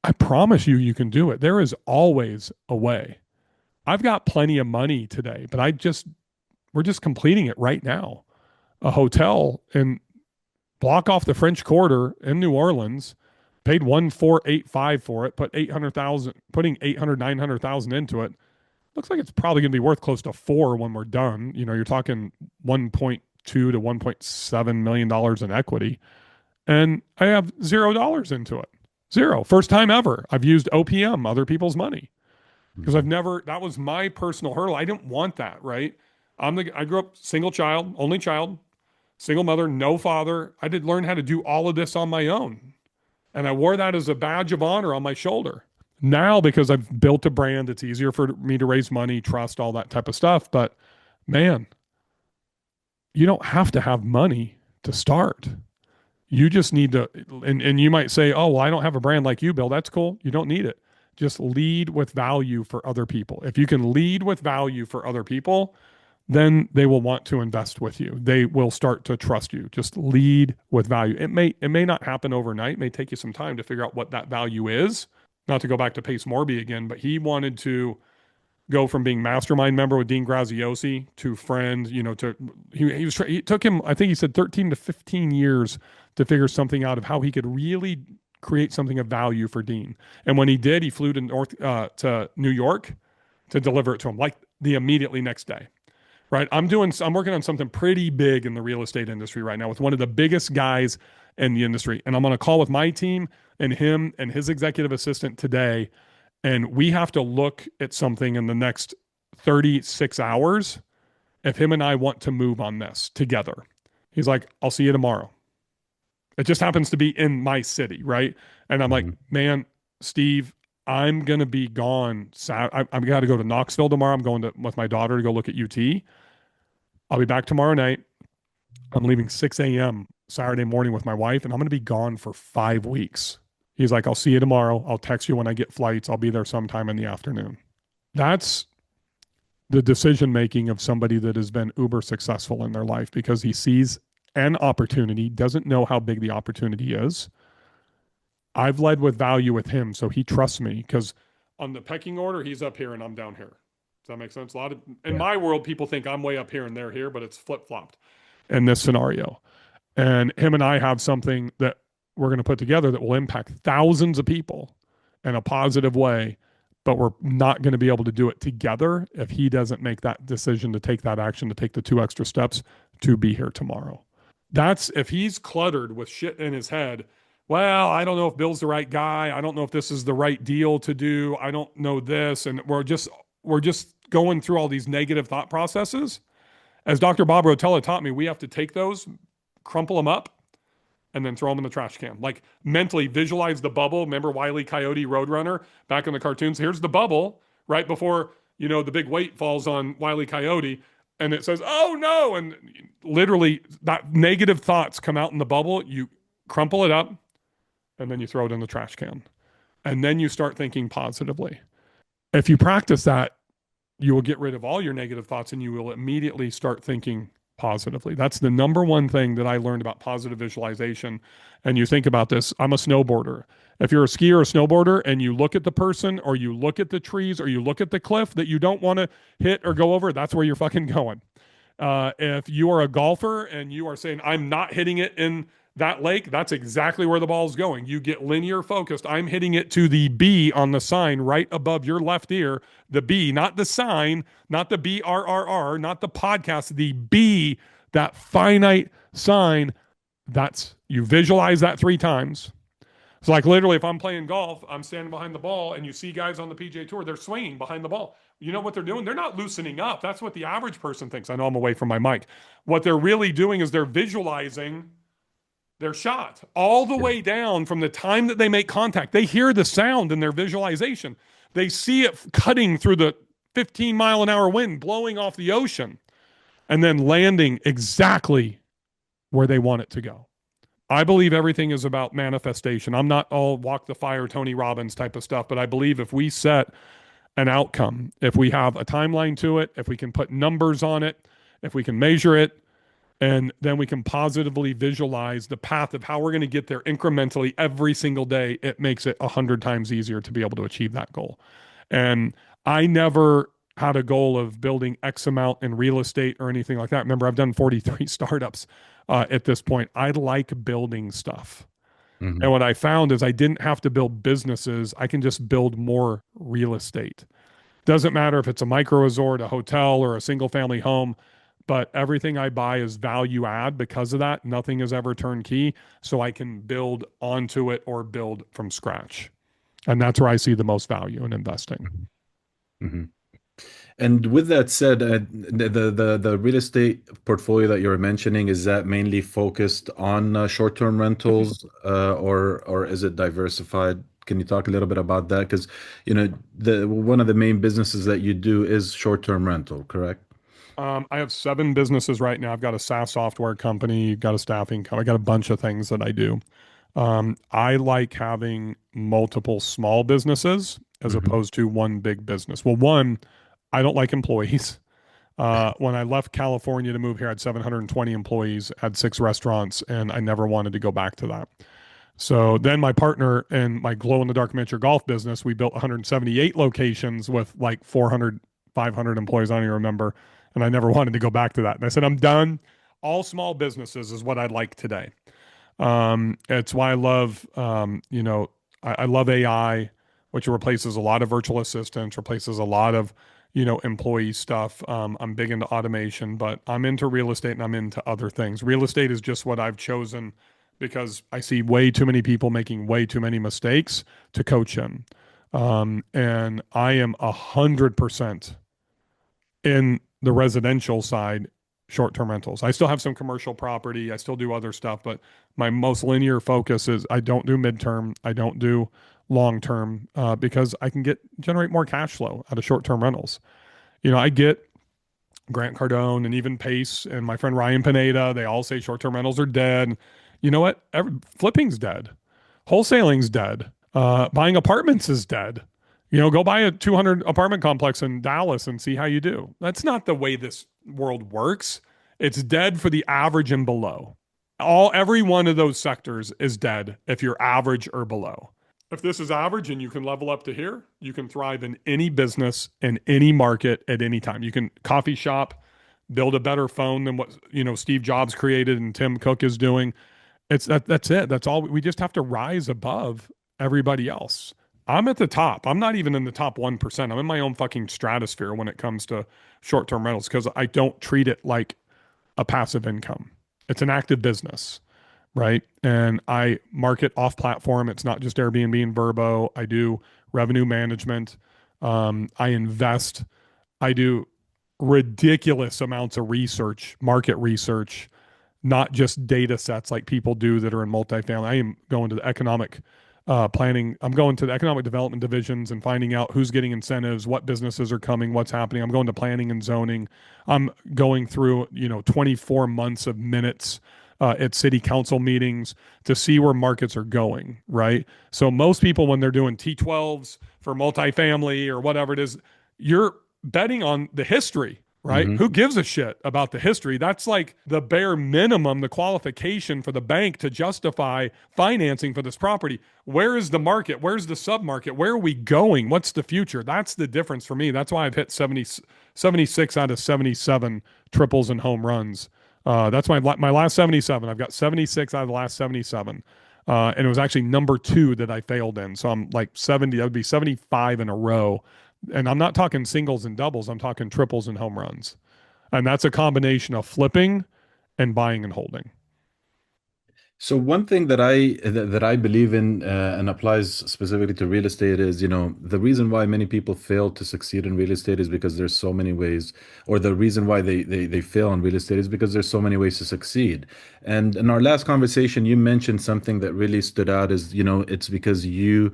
I promise you, you can do it. There is always a way. I've got plenty of money today, but we're just completing it right now. A hotel and block off the French Quarter in New Orleans, paid 1,485 for it, put 800,000, putting 800, 900,000 into it. Looks like it's probably going to be worth close to four when we're done. You know, you're talking 1.2 to 1.7 million dollars in equity, and I have $0 into it. Zero. First time ever. I've used OPM, other people's money, because I've never. That was my personal hurdle. I didn't want that. Right. I grew up single child, only child, single mother, no father. I did learn how to do all of this on my own, and I wore that as a badge of honor on my shoulder. Now, because I've built a brand, it's easier for me to raise money, trust, all that type of stuff. But man, you don't have to have money to start. You just need to, and you might say, oh, well, I don't have a brand like you, Bill. That's cool. You don't need it. Just lead with value for other people. If you can lead with value for other people, then they will want to invest with you. They will start to trust you. Just lead with value. It may not happen overnight. It may take you some time to figure out what that value is. Not to go back to Pace Morby again, but he wanted to go from being mastermind member with Dean Graziosi to friend, you know, to he took him, I think he said 13 to 15 years to figure something out of how he could really create something of value for Dean. And when he did, he flew to New York to deliver it to him like the immediately next day. Right? I'm working on something pretty big in the real estate industry right now with one of the biggest guys in the industry. And I'm on a call with my team and him and his executive assistant today. And we have to look at something in the next 36 hours if him and I want to move on this together. He's like, I'll see you tomorrow. It just happens to be in my city, right? And I'm like, man, Steve, I'm going to be gone. I've got to go to Knoxville tomorrow. I'm going with my daughter to go look at UT. I'll be back tomorrow night. I'm leaving 6 a.m. Saturday morning with my wife, and I'm going to be gone for 5 weeks. He's like, I'll see you tomorrow. I'll text you when I get flights. I'll be there sometime in the afternoon. That's the decision making of somebody that has been uber successful in their life because he sees an opportunity, doesn't know how big the opportunity is. I've led with value with him, so he trusts me because on the pecking order, he's up here and I'm down here. Does that make sense? In my world, people think I'm way up here and they're here, but it's flip-flopped in this scenario. And him and I have something that we're going to put together that will impact thousands of people in a positive way, but we're not going to be able to do it together if he doesn't make that decision to take that action, to take the 2 extra steps to be here tomorrow. That's if he's cluttered with shit in his head. Well, I don't know if Bill's the right guy. I don't know if this is the right deal to do. I don't know this. And we're just going through all these negative thought processes. As Dr. Bob Rotella taught me, we have to take those, crumple them up, and then throw them in the trash can. Like mentally visualize the bubble. Remember Wile E. Coyote Roadrunner back in the cartoons? Here's the bubble right before, you know, the big weight falls on Wile E. Coyote. And it says, oh no. And literally that negative thoughts come out in the bubble. You crumple it up and then you throw it in the trash can. And then you start thinking positively. If you practice that, you will get rid of all your negative thoughts and you will immediately start thinking positively. That's the number one thing that I learned about positive visualization. And you think about this, I'm a snowboarder. If you're a skier or a snowboarder and you look at the person or you look at the trees or you look at the cliff that you don't want to hit or go over, that's where you're fucking going. If you are a golfer and you are saying, I'm not hitting it in that lake, that's exactly where the ball's going. You get linear focused. I'm hitting it to the B on the sign right above your left ear. The B, not the sign, not the BRRR, not the podcast, the B, that finite sign. That's, you visualize that 3 times. It's like literally if I'm playing golf, I'm standing behind the ball and you see guys on the PGA Tour, they're swinging behind the ball. You know what they're doing? They're not loosening up. That's what the average person thinks. I know I'm away from my mic. What they're really doing is they're visualizing their shot all the way down from the time that they make contact. They hear the sound in their visualization. They see it cutting through the 15-mile-an-hour wind, blowing off the ocean, and then landing exactly where they want it to go. I believe everything is about manifestation. I'm not all walk the fire, Tony Robbins type of stuff, but I believe if we set an outcome, if we have a timeline to it, if we can put numbers on it, if we can measure it, and then we can positively visualize the path of how we're going to get there incrementally every single day, it makes it 100 times easier to be able to achieve that goal. And I never had a goal of building X amount in real estate or anything like that. Remember, I've done 43 startups at this point. I like building stuff. And Hmm. what I found is I didn't have to build businesses. I can just build more real estate. Doesn't matter if it's a micro resort, a hotel, or a single family home, but everything I buy is value add because of that. Nothing is ever turnkey. So I can build onto it or build from scratch. And that's where I see the most value in investing. Hmm. And with that said, the real estate portfolio that you were mentioning, is that mainly focused on short-term rentals, or is it diversified? Can you talk a little bit about that? Because, the one of the main businesses that you do is short-term rental, correct? I have 7 businesses right now. I've got a SaaS software company, got a staffing company, I got a bunch of things that I do. I like having multiple small businesses as Hmm. opposed to one big business. Well, one, I don't like employees. When I left California to move here, I had 720 employees, had 6 restaurants, and I never wanted to go back to that. So then my partner and my glow in the dark miniature golf business, we built 178 locations with like 400, 500 employees. I don't even remember. And I never wanted to go back to that. And I said, I'm done. All small businesses is what I like today. It's why I love, I love AI, which replaces a lot of virtual assistants, replaces a lot of, employee stuff. I'm big into automation, but I'm into real estate and I'm into other things. Real estate is just what I've chosen because I see way too many people making way too many mistakes to coach in. And I am 100% in the residential side, short-term rentals. I still have some commercial property. I still do other stuff, but my most linear focus is I don't do midterm. I don't do long-term because I can generate more cash flow out of short-term rentals. I get Grant Cardone and even Pace and my friend Ryan Pineda. They all say short-term rentals are dead. You know what? Flipping's dead. Wholesaling's dead. Buying apartments is dead. Go buy a 200 apartment complex in Dallas and see how you do. That's not the way this world works. It's dead for the average and below. Every one of those sectors is dead if you're average or below. If this is average and you can level up to here, you can thrive in any business in any market at any time. You can coffee shop, build a better phone than what Steve Jobs created and Tim Cook is doing. That's it. That's all. We just have to rise above everybody else. I'm at the top. I'm not even in the top 1%. I'm in my own fucking stratosphere when it comes to short-term rentals because I don't treat it like a passive income. It's an active business, right? And I market off platform. It's not just Airbnb and Verbo. I do revenue management. I invest. I do ridiculous amounts of research, market research, not just data sets like people do that are in multifamily. I am going to the economic planning. I'm going to the economic development divisions and finding out who's getting incentives, what businesses are coming, what's happening. I'm going to planning and zoning. I'm going through, 24 months of minutes at city council meetings to see where markets are going, right? So most people, when they're doing T12s for multifamily or whatever it is, you're betting on the history, right? Hmm. Who gives a shit about the history? That's like the bare minimum, the qualification for the bank to justify financing for this property. Where is the market? Where's the submarket? Where are we going? What's the future? That's the difference for me. That's why I've hit 76 out of 77 triples and home runs. That's my last 77. I've got 76 out of the last 77. And it was actually number 2 that I failed in. So I'm like 70, that would be 75 in a row. And I'm not talking singles and doubles, I'm talking triples and home runs. And that's a combination of flipping and buying and holding. So one thing that I believe in, and applies specifically to real estate, is, the reason why many people fail to succeed in real estate is because there's so many ways, or the reason why they fail in real estate is because there's so many ways to succeed. And in our last conversation, you mentioned something that really stood out, is, it's because you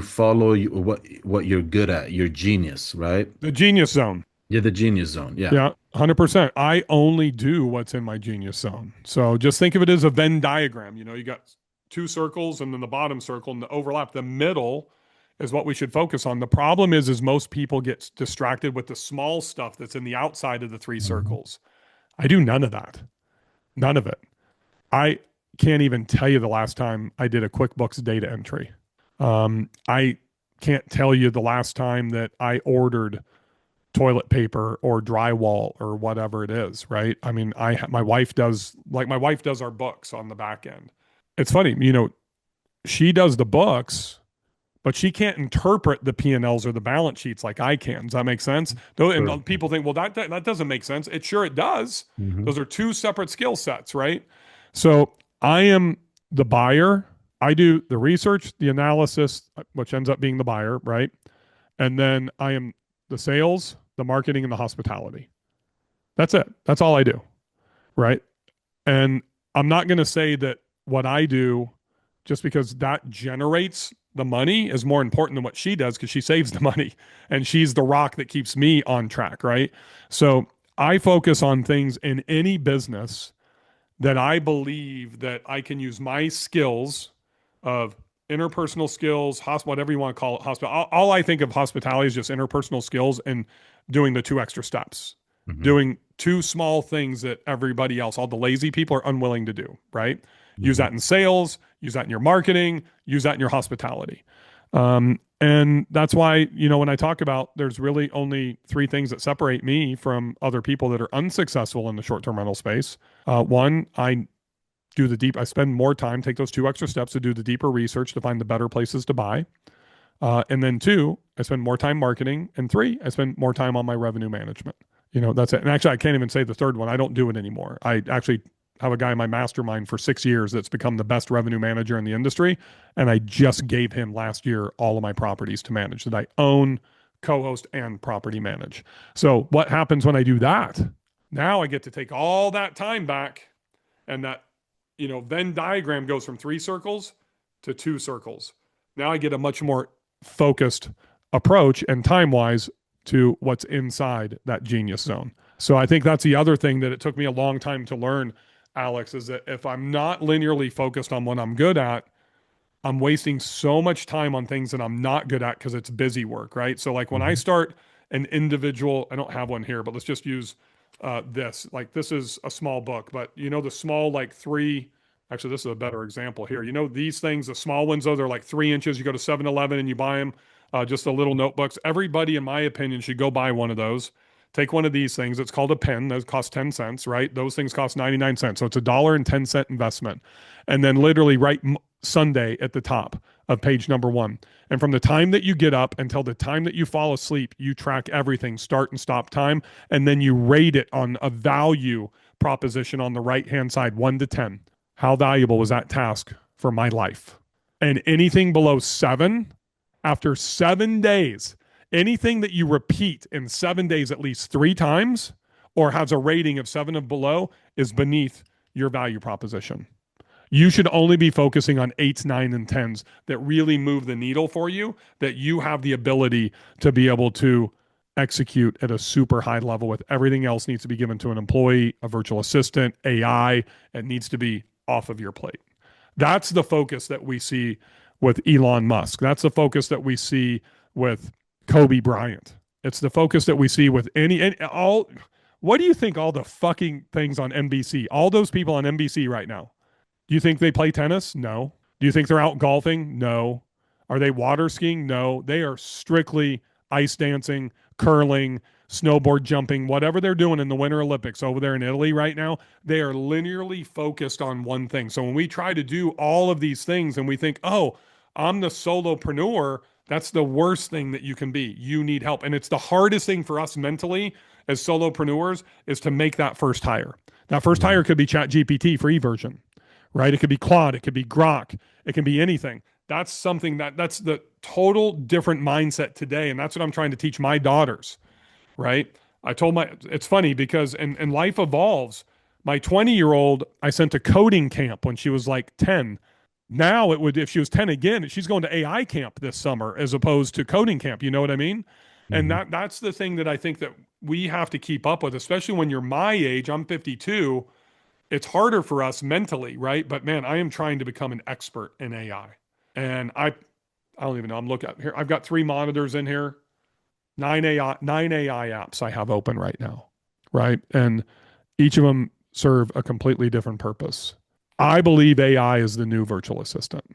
follow what you're good at, your genius, right? The genius zone. You're the genius zone. Yeah. Yeah, 100%. I only do what's in my genius zone. So just think of it as a Venn diagram. You got 2 circles and then the bottom circle and the overlap. The middle is what we should focus on. The problem is most people get distracted with the small stuff that's in the outside of the 3 circles. I do none of that. None of it. I can't even tell you the last time I did a QuickBooks data entry. I can't tell you the last time that I ordered toilet paper or drywall or whatever it is, right? I mean, my wife does our books on the back end. It's funny, she does the books, but she can't interpret the P&Ls or the balance sheets like I can. Does that make sense? Sure. And people think, well, that doesn't make sense. It does. Hmm. Those are two separate skill sets, right? So I am the buyer. I do the research, the analysis, which ends up being the buyer, right? And then I am the sales, the marketing, and the hospitality. That's it. That's all I do, right? And I'm not going to say that what I do, just because that generates the money, is more important than what she does because she saves the money and she's the rock that keeps me on track, right? So I focus on things in any business that I believe that I can use my skills of interpersonal skills, whatever you want to call it, hospital. All I think of hospitality is just interpersonal skills and doing the two extra steps, Hmm. doing two small things that everybody else, all the lazy people, are unwilling to do, right? Use Hmm. that in sales, use that in your marketing, use that in your hospitality. And that's why, when I talk about there's really only three things that separate me from other people that are unsuccessful in the short term rental space. One, I spend more time, take those two extra steps to do the deeper research to find the better places to buy. And then two, I spend more time marketing. And three, I spend more time on my revenue management. That's it. And actually, I can't even say the third one. I don't do it anymore. I actually have a guy in my mastermind for 6 years that's become the best revenue manager in the industry. And I just gave him last year all of my properties to manage that I own, co host, and property manage. So, what happens when I do that? Now I get to take all that time back, and that Venn diagram goes from three circles to two circles. Now I get a much more focused approach and time wise to what's inside that genius zone. So I think that's the other thing that it took me a long time to learn, Alex, is that if I'm not linearly focused on what I'm good at, I'm wasting so much time on things that I'm not good at because it's busy work, right? So like when I Hmm. start an individual, I don't have one here, but let's just use this. Like this is a small book, but the small like three. Actually, this is a better example here. These things, the small ones though, they're like 3 inches. You go to 7-Eleven and you buy them, just the little notebooks. Everybody, in my opinion, should go buy one of those. Take one of these things. It's called a pen. Those cost 10 cents, right? Those things cost 99 cents. So it's $1.10 investment. And then literally write Sunday at the top of page number one. And from the time that you get up until the time that you fall asleep, you track everything, start and stop time, and then you rate it on a value proposition on the right hand side, 1 to 10. How valuable was that task for my life? And anything below 7, after 7 days, anything that you repeat in 7 days at least 3 times or has a rating of 7 or below is beneath your value proposition. You should only be focusing on 8s, 9s, and 10s that really move the needle for you, that you have the ability to be able to execute at a super high level with. Everything else needs to be given to an employee, a virtual assistant, AI. It needs to be off of your plate. That's the focus that we see with Elon Musk. That's the focus that we see with Kobe Bryant. It's the focus that we see with all. What do you think all the fucking things on NBC, all those people on NBC right now? Do you think they play tennis? No. Do you think they're out golfing? No. Are they water skiing? No. They are strictly ice dancing, curling, snowboard jumping, whatever they're doing in the Winter Olympics over there in Italy right now. They are linearly focused on one thing. So when we try to do all of these things and we think, oh, I'm the solopreneur, that's the worst thing that you can be. You need help. And it's the hardest thing for us mentally as solopreneurs is to make that first hire. That first hire could be ChatGPT free version, right? It could be Claude, it could be Grok, it can be anything. That's something that's the total different mindset today. And that's what I'm trying to teach my daughters, right? It's funny because, and life evolves. My 20-year-old, I sent to coding camp when she was like 10. Now it would, if she was 10 again, she's going to AI camp this summer as opposed to coding camp. You know what I mean? And Hmm. that's the thing that I think that we have to keep up with, especially when you're my age. I'm 52. It's harder for us mentally, right? But man, I am trying to become an expert in AI. And I don't even know. I'm looking here. I've got 3 monitors in here, nine AI apps I have open right now, right? And each of them serve a completely different purpose. I believe AI is the new virtual assistant.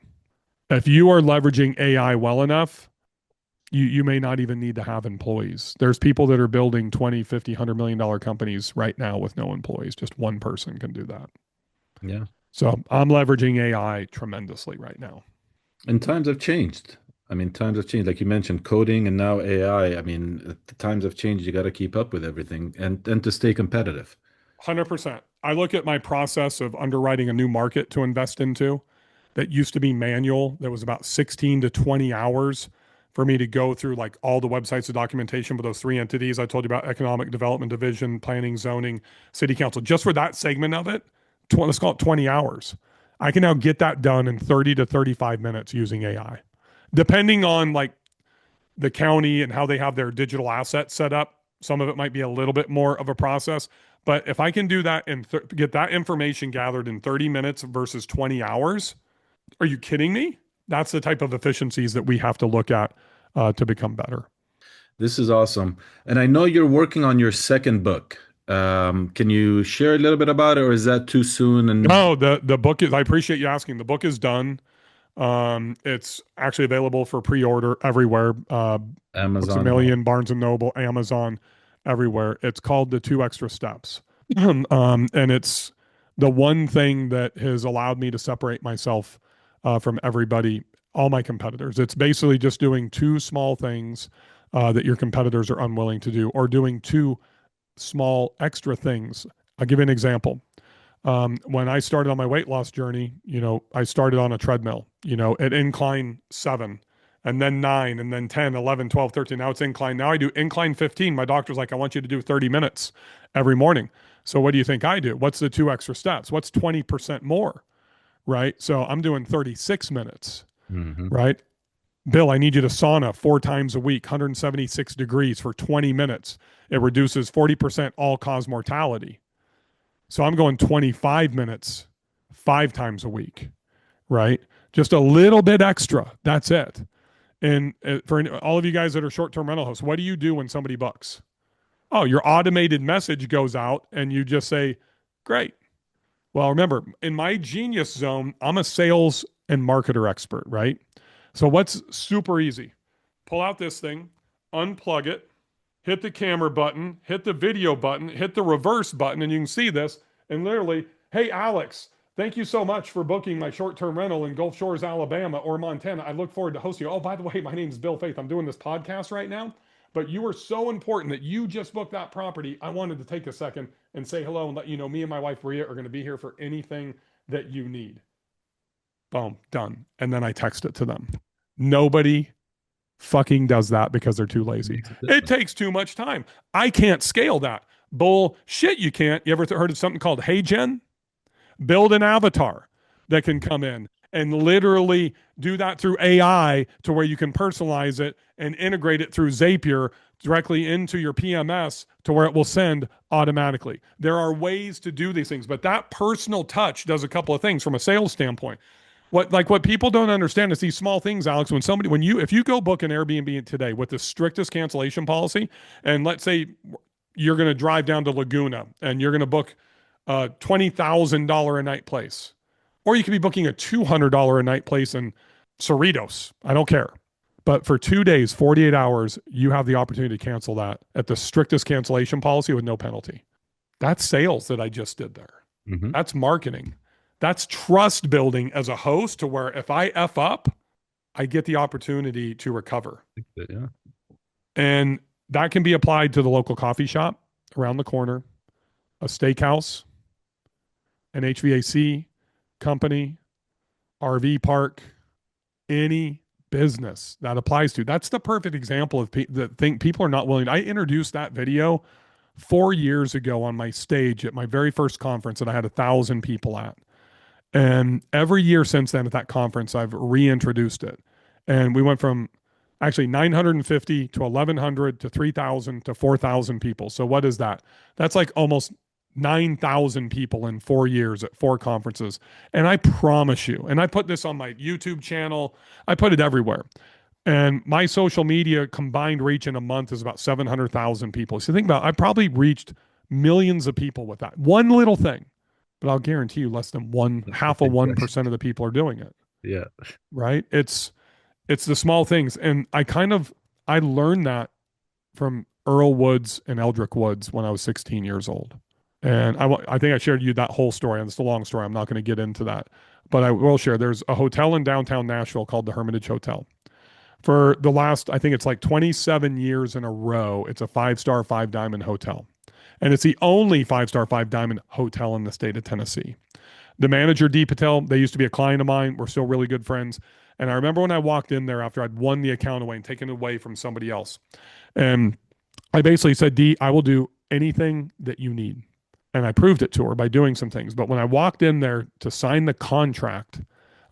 If you are leveraging AI well enough, You may not even need to have employees. There's people that are building 20, 50, $100 million companies right now with no employees. Just one person can do that. Yeah. So I'm leveraging AI tremendously right now. And times have changed. I mean, times have changed. Like you mentioned, coding and now AI. I mean, the times have changed. You got to keep up with everything and to stay competitive. 100%. I look at my process of underwriting a new market to invest into that used to be manual. That was about 16 to 20 hours for me to go through like all the websites of documentation for those three entities I told you about: economic development division, planning, zoning, city council. Just for that segment of it, let's call it 20 hours. I can now get that done in 30 to 35 minutes using AI. Depending on like the county and how they have their digital assets set up, some of it might be a little bit more of a process. But if I can do that and get that information gathered in 30 minutes versus 20 hours, are you kidding me? That's the type of efficiencies that we have to look at to become better. This is awesome. And I know you're working on your second book. Can you share a little bit about it, or is that too soon? And No, the book is. I appreciate you asking. The book is done. It's actually available for pre-order everywhere. Books a Amazon and all. Million, Barnes and Noble, Amazon, everywhere. It's called The Two Extra Steps. And it's the one thing that has allowed me to separate myself from everybody, all my competitors. It's basically just doing two small things that your competitors are unwilling to do, or doing two small extra things. I'll give you an example. When I started on my weight loss journey, I started on a treadmill, at incline 7, and then 9, and then 10, 11, 12, 13. Now it's incline. Now I do incline 15. My doctor's like, I want you to do 30 minutes every morning. So what do you think I do? What's the two extra steps? What's 20% more? Right. So I'm doing 36 minutes. Hmm. Right. Bill, I need you to sauna 4 times a week, 176 degrees for 20 minutes. It reduces 40% all cause mortality. So I'm going 25 minutes 5 times a week, right? Just a little bit extra. That's it. And for all of you guys that are short-term rental hosts, what do you do when somebody books? Oh, your automated message goes out and you just say, great. Well, remember, in my genius zone, I'm a sales and marketer expert, right? So what's super easy? Pull out this thing, unplug it, hit the camera button, hit the video button, hit the reverse button, and you can see this. And literally, hey, Alex, thank you so much for booking my short-term rental in Gulf Shores, Alabama or Montana. I look forward to hosting you. Oh, by the way, my name is Bill Faeth. I'm doing this podcast right now, but you were so important that you just booked that property. I wanted to take a second and say hello and let you know me and my wife, Maria, are going to be here for anything that you need. Boom, done. And then I text it to them. Nobody fucking does that because they're too lazy. Makes a It difference. takes too much time. I can't scale that. Bullshit, you can't. You ever heard of something called HeyGen? Build an avatar that can come in and literally do that through AI to where you can personalize it and integrate it through Zapier directly into your PMS to where it will send automatically. There are ways to do these things, but that personal touch does a couple of things from a sales standpoint. What people don't understand is these small things, Alex. If you go book an Airbnb today with the strictest cancellation policy, and let's say you're going to drive down to Laguna and you're going to book a $20,000 a night place, or you could be booking a $200 a night place in Cerritos. I don't care. But for 2 days, 48 hours, you have the opportunity to cancel that at the strictest cancellation policy with no penalty. That's sales that I just did there. Hmm. That's marketing. That's trust building as a host to where if I F up, I get the opportunity to recover. Yeah. And that can be applied to the local coffee shop around the corner, a steakhouse, an HVAC company, RV park, any business that applies to. That's the perfect example of the thing people are not willing. I introduced that video 4 years ago on my stage at my very first conference that I had 1,000 people at. And every year since then at that conference, I've reintroduced it. And we went from actually 950 to 1,100 to 3,000 to 4,000 people. So what is that? That's like almost 9,000 people in 4 years at 4 conferences. And I promise you, and I put this on my YouTube channel, I put it everywhere. And my social media combined reach in a month is about 700,000 people. So think about it, I probably reached millions of people with that one little thing. But I'll guarantee you less than one That's the half of big 1% question. of the people are doing it. Yeah. Right. It's the small things. And I learned that from Earl Woods and Eldrick Woods when I was 16 years old. And I think I shared you that whole story, and it's a long story. I'm not going to get into that, but I will share. There's a hotel in downtown Nashville called the Hermitage Hotel. For the last, I think it's like 27 years in a row, it's a five-star, five-diamond hotel. And it's the only five-star, five-diamond hotel in the state of Tennessee. The manager, Dee Patel, they used to be a client of mine. We're still really good friends. And I remember when I walked in there after I'd won the account away and taken it away from somebody else. And I basically said, Dee, I will do anything that you need. And I proved it to her by doing some things. But when I walked in there to sign the contract,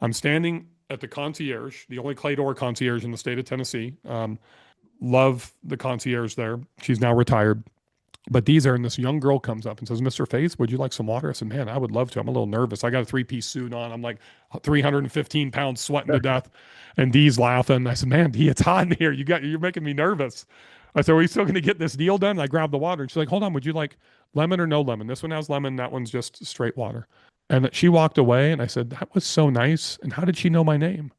I'm standing at the concierge, the only clay door concierge in the state of Tennessee. Love the concierge there. She's now retired. But these are, and this young girl comes up and says, Mr. Faith, would you like some water? I said, man, I would love to. I'm a little nervous. I got a three-piece suit on. I'm like 315 pounds, sweating to death. And Dee's laughing. I said, man, Dee, it's hot in here. You're making me nervous. I said, are we still going to get this deal done? And I grabbed the water and she's like, hold on, would you like lemon or no lemon? This one has lemon. That one's just straight water. And she walked away and I said, that was so nice. And how did she know my name?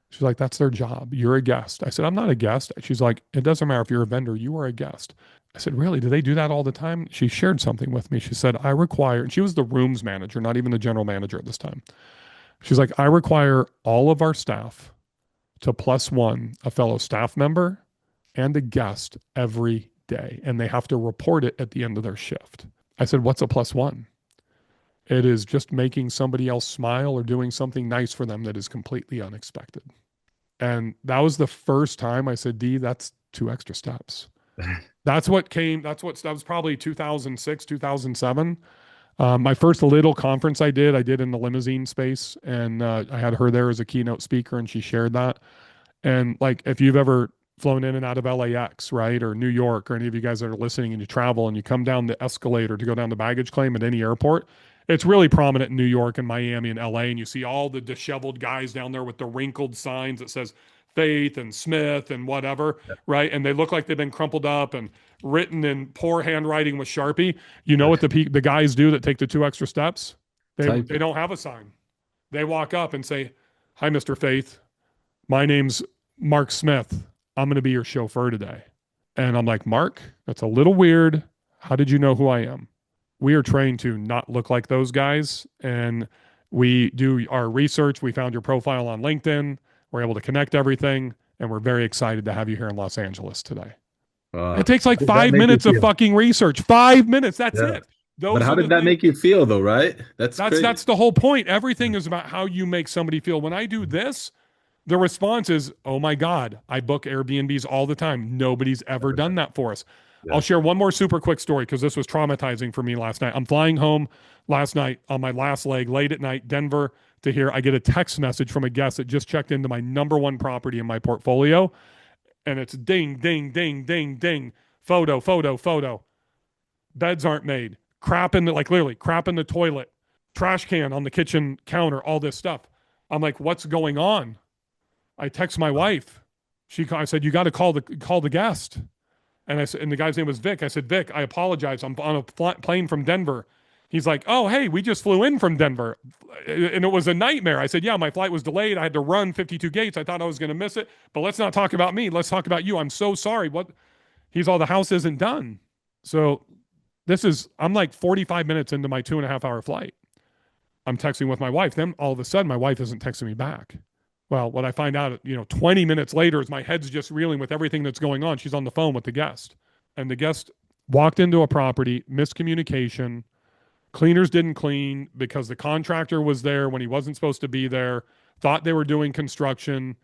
She's like, that's their job. You're a guest. I said, I'm not a guest. She's like, it doesn't matter if you're a vendor, you are a guest. I said, really? Do they do that all the time? She shared something with me. She said, I require, and she was the rooms manager, not even the general manager at this time. She's like, I require all of our staff to plus one a fellow staff member and a guest every day. And they have to report it at the end of their shift. I said, what's a plus one? It is just making somebody else smile or doing something nice for them that is completely unexpected. And that was the first time I said, Dee, that's 2 extra steps. That was probably 2006, 2007. My first little conference I did in the limousine space. And I had her there as a keynote speaker and she shared that. And like, if you've ever flown in and out of LAX, right, or New York, or any of you guys that are listening and you travel and you come down the escalator to go down the baggage claim at any airport, it's really prominent in New York and Miami and LA. And you see all the disheveled guys down there with the wrinkled signs that says Faith and Smith and whatever, right? And they look like they've been crumpled up and written in poor handwriting with Sharpie. You know what the guys do that take the 2 extra steps? They don't have a sign. They walk up and say, hi, Mr. Faith. My name's Mark Smith. I'm going to be your chauffeur today. And I'm like, Mark, that's a little weird. How did you know who I am? We are trained to not look like those guys. And we do our research. We found your profile on LinkedIn. We're able to connect everything. And we're very excited to have you here in Los Angeles today. It takes like 5 minutes of fucking research. 5 minutes. That's it. But how did that make you feel though, right? That's the whole point. Everything is about how you make somebody feel. When I do this, the response is, oh my God, I book Airbnbs all the time. Nobody's ever done that for us. Yeah. I'll share one more super quick story because this was traumatizing for me last night. I'm flying home last night on my last leg, late at night, Denver to here. I get a text message from a guest that just checked into my number one property in my portfolio. And it's ding, ding, ding, ding, ding. Photo, photo, photo. Beds aren't made. Crap in the toilet. Trash can on the kitchen counter, all this stuff. I'm like, what's going on? I text my wife. I said, you got to call the guest. And the guy's name was Vic. I said, Vic, I apologize. I'm on a plane from Denver. He's like, oh, hey, we just flew in from Denver. And it was a nightmare. I said, yeah, my flight was delayed. I had to run 52 gates. I thought I was going to miss it. But let's not talk about me. Let's talk about you. I'm so sorry. What? He's all, the house isn't done. So I'm like 45 minutes into my 2.5-hour flight. I'm texting with my wife. Then all of a sudden, my wife isn't texting me back. Well, what I find out, 20 minutes later is my head's just reeling with everything that's going on. She's on the phone with the guest. And the guest walked into a property, miscommunication. Cleaners didn't clean because the contractor was there when he wasn't supposed to be there, thought they were doing construction.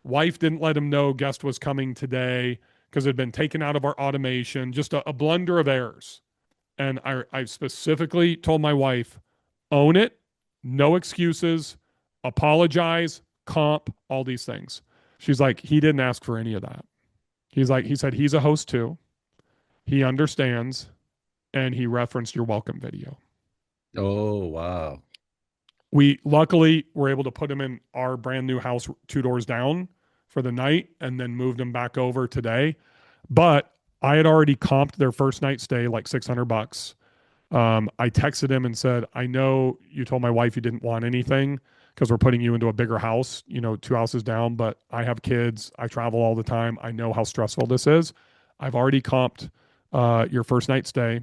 Wife didn't let him know guest was coming today because it had been taken out of our automation. Just a blunder of errors. And I specifically told my wife, own it, no excuses, apologize, comp, all these things. She's like, he didn't ask for any of that. He said he's a host too. He understands, and he referenced your welcome video. Oh, wow. We luckily were able to put him in our brand new house 2 doors down for the night and then moved him back over today. But I had already comped their first night stay like $600. I texted him and said, I know you told my wife you didn't want anything. because we're putting you into a bigger house, 2 houses down. But I have kids. I travel all the time. I know how stressful this is. I've already comped your first night stay.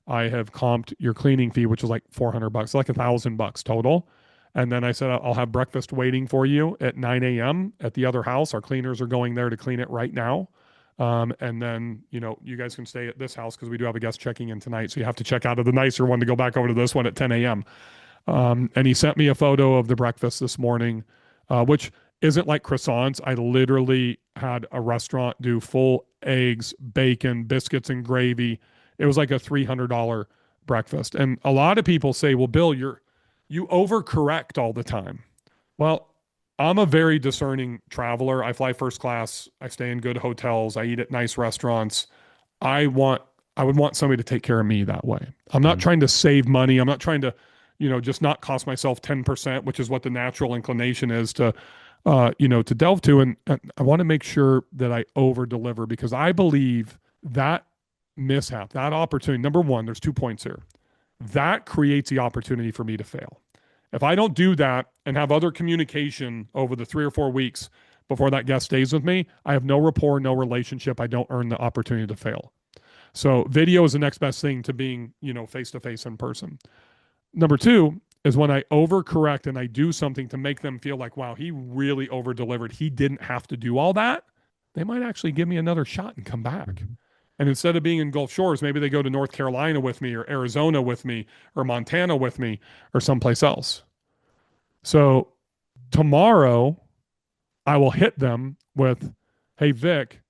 I have comped your cleaning fee, which is like $400, like $1,000 total. And then I said, I'll have breakfast waiting for you at 9 a.m. at the other house. Our cleaners are going there to clean it right now. And then, you guys can stay at this house because we do have a guest checking in tonight. So you have to check out of the nicer one to go back over to this one at 10 a.m. And he sent me a photo of the breakfast this morning, which isn't like croissants. I literally had a restaurant do full eggs, bacon, biscuits, and gravy. It was like a $300 breakfast. And a lot of people say, well, Bill, you overcorrect all the time. Well, I'm a very discerning traveler. I fly first class. I stay in good hotels. I eat at nice restaurants. I would want somebody to take care of me that way. I'm not trying to save money. I'm not trying to, just not cost myself 10%, which is what the natural inclination is to, to delve to. And I want to make sure that I over deliver because I believe that mishap, that opportunity, number one, there's 2 points here. That creates the opportunity for me to fail. If I don't do that and have other communication over the 3 or 4 weeks before that guest stays with me, I have no rapport, no relationship. I don't earn the opportunity to fail. So video is the next best thing to being, face to face in person. Number two is when I overcorrect and I do something to make them feel like, wow, he really over delivered. He didn't have to do all that. They might actually give me another shot and come back. And instead of being in Gulf Shores, maybe they go to North Carolina with me or Arizona with me or Montana with me or someplace else. So tomorrow I will hit them with, hey, Vic,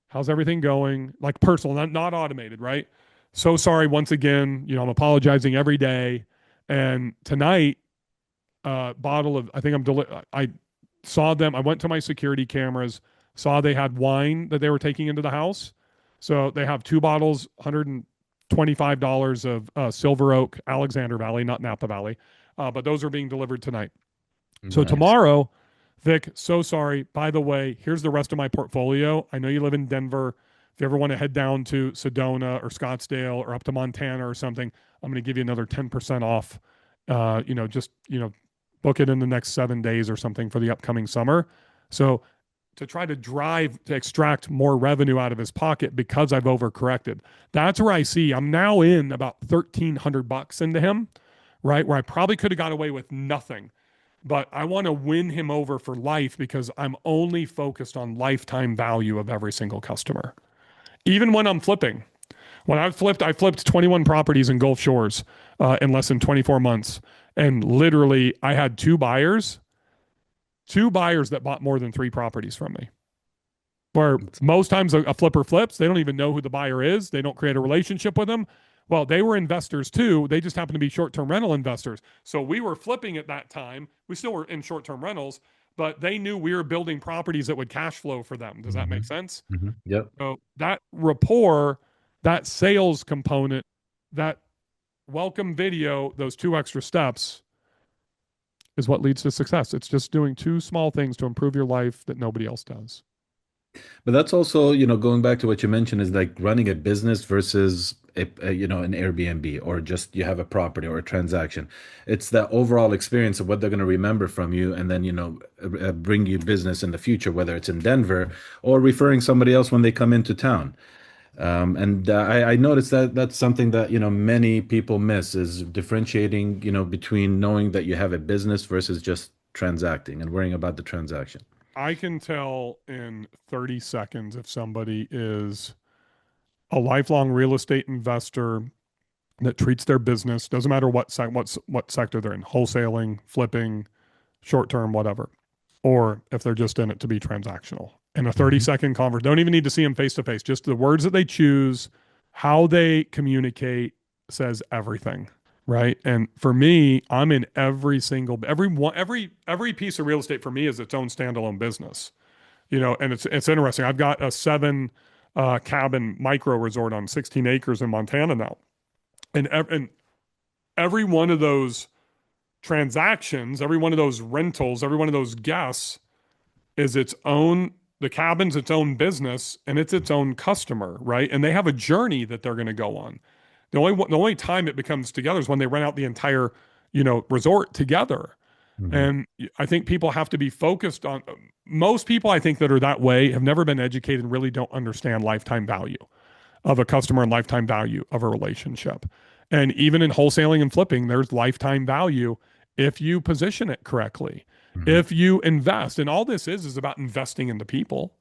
how's everything going? Like personal, not automated, right? So sorry once again, I'm apologizing every day. And tonight, bottle of, I saw them, I went to my security cameras, saw they had wine that they were taking into the house. So they have 2 bottles, $125 of Silver Oak, Alexander Valley, not Napa Valley. But those are being delivered tonight. So Nice. tomorrow, Vic, so sorry. By the way, here's the rest of my portfolio. I know you live in Denver. If you ever want to head down to Sedona or Scottsdale or up to Montana or something, I'm going to give you another 10% off. Book it in the next 7 days or something for the upcoming summer. So to try to drive to extract more revenue out of his pocket because I've overcorrected. That's where I see I'm now in about $1,300 into him, right? Where I probably could have got away with nothing. But I want to win him over for life because I'm only focused on lifetime value of every single customer. Even when I'm flipping. When I flipped 21 properties in Gulf Shores in less than 24 months. And literally, I had two buyers that bought more than 3 properties from me. Where most times a flipper flips, they don't even know who the buyer is. They don't create a relationship with them. Well, they were investors too. They just happened to be short-term rental investors. So we were flipping at that time. We still were in short-term rentals, but they knew we were building properties that would cash flow for them. Does that make sense? Yep. So that rapport, that sales component, that welcome video, those 2 extra steps is what leads to success. It's just doing 2 small things to improve your life that nobody else does. But that's also, going back to what you mentioned is like running a business versus an Airbnb or just you have a property or a transaction. It's the overall experience of what they're going to remember from you and then, bring you business in the future, whether it's in Denver or referring somebody else when they come into town. I noticed that that's something that, many people miss is differentiating, between knowing that you have a business versus just transacting and worrying about the transaction. I can tell in 30 seconds if somebody is a lifelong real estate investor that treats their business, doesn't matter what sector they're in, wholesaling, flipping, short term, whatever, or if they're just in it to be transactional. In a 30-second conversation, don't even need to see them face to face. Just the words that they choose, how they communicate says everything. Right. And for me, I'm in every piece of real estate for me is its own standalone business, and it's interesting. I've got a 7 cabin micro resort on 16 acres in Montana now. And every one of those transactions, every one of those rentals, every one of those guests is the cabin's its own business and it's its own customer. Right. And they have a journey that they're going to go on. The only time it becomes together is when they rent out the entire, resort together. Mm-hmm. And I think people have to be focused on, most people I think that are that way have never been educated and really don't understand lifetime value of a customer and lifetime value of a relationship. And even in wholesaling and flipping, there's lifetime value if you position it correctly, Mm-hmm. if you invest. And all this is about investing into people.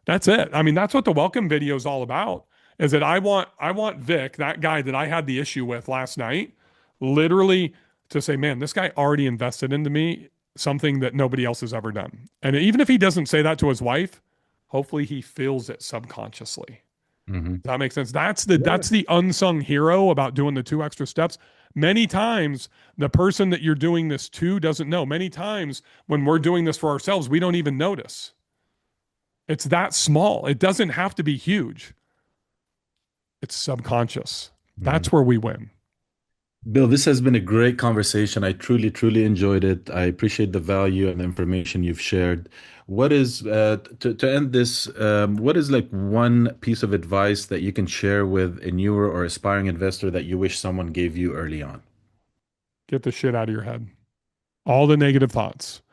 That's it. I mean, that's what the welcome video is all about. Is that I want Vic, that guy that I had the issue with last night, literally to say, man, this guy already invested into me something that nobody else has ever done. And even if he doesn't say that to his wife, hopefully he feels it subconsciously. Mm-hmm. Does that make sense? Yeah. That's the unsung hero about doing the 2 extra steps. Many times the person that you're doing this to doesn't know. Many times when we're doing this for ourselves, we don't even notice. It's that small. It doesn't have to be huge. It's subconscious. Mm-hmm. That's where we win. Bill, this has been a great conversation. I truly, truly enjoyed it. I appreciate the value and the information you've shared. What is, to end this, what is like one piece of advice that you can share with a newer or aspiring investor that you wish someone gave you early on? Get the shit out of your head. All the negative thoughts.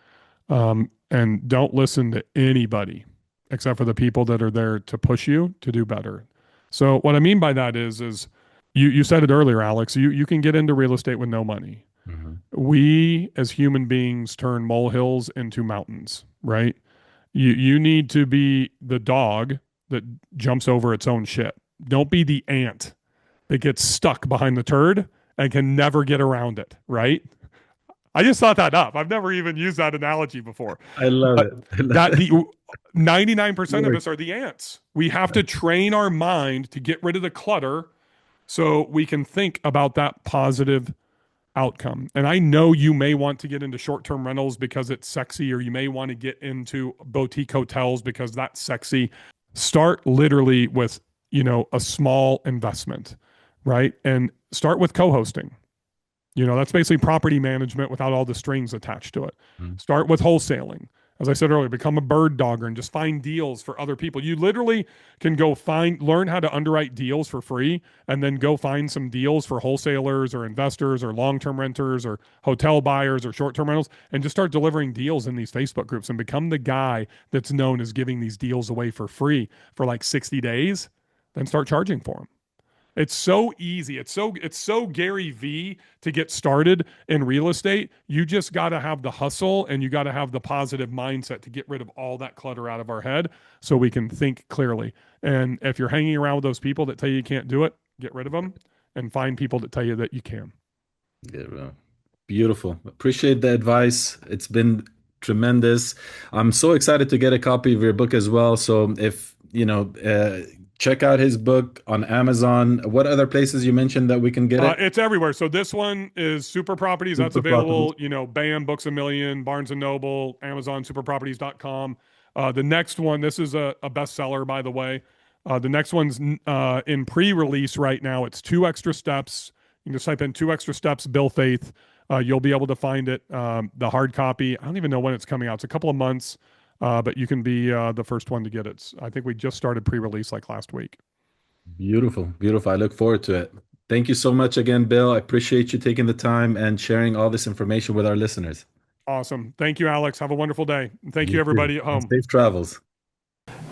And don't listen to anybody except for the people that are there to push you to do better. So what I mean by that is you said it earlier, Alex, you can get into real estate with no money. Mm-hmm. We as human beings turn molehills into mountains, right? You need to be the dog that jumps over its own shit. Don't be the ant that gets stuck behind the turd and can never get around it, right? I just thought that up. I've never even used that analogy before. I love But it. that the 99% of Work. us are the ants. We have to train our mind to get rid of the clutter so we can think about that positive outcome. And I know you may want to get into short-term rentals because it's sexy, or you may want to get into boutique hotels because that's sexy. Start literally with, a small investment, right? And start with co-hosting. That's basically property management without all the strings attached to it. Mhm. Start with wholesaling. As I said earlier, become a bird dogger and just find deals for other people. You literally can learn how to underwrite deals for free, and then go find some deals for wholesalers or investors or long-term renters or hotel buyers or short-term rentals, and just start delivering deals in these Facebook groups and become the guy that's known as giving these deals away for free for like 60 days, then start charging for them. It's so easy. It's so Gary V to get started in real estate. You just got to have the hustle, and you got to have the positive mindset to get rid of all that clutter out of our head so we can think clearly. And if you're hanging around with those people that tell you can't do it, get rid of them and find people that tell you that you can. Yeah, well, beautiful. Appreciate the advice. It's been tremendous. I'm so excited to get a copy of your book as well. So if, check out his book on Amazon. What other places you mentioned that we can get it? It's everywhere. So this one is Super Properties. That's Super Properties. available, BAM, Books a Million, Barnes and Noble, Amazon, superproperties.com. The next one, this is a bestseller, by the way. The next one's in pre-release right now. It's 2 Extra Steps. You can just type in 2 Extra Steps, Bill Faeth. You'll be able to find it. The hard copy, I don't even know when it's coming out. It's a couple of months, but you can be the first one to get it. I think we just started pre-release like last week. Beautiful, beautiful. I look forward to it. Thank you so much again, Bill. I appreciate you taking the time and sharing all this information with our listeners. Awesome. Thank you, Alex. Have a wonderful day. And thank you, You too. everybody at And home. safe travels.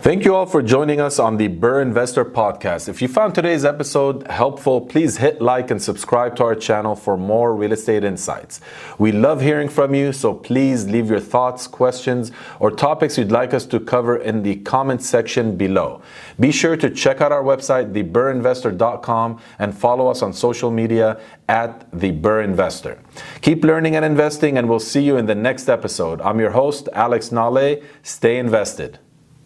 Thank you all for joining us on the Burr Investor Podcast. If you found today's episode helpful, please hit like and subscribe to our channel for more real estate insights. We love hearing from you, so please leave your thoughts, questions, or topics you'd like us to cover in the comment section below. Be sure to check out our website, theburrinvestor.com, and follow us on social media at The Burr Investor. Keep learning and investing, and we'll see you in the next episode. I'm your host, Alex Nale. Stay invested.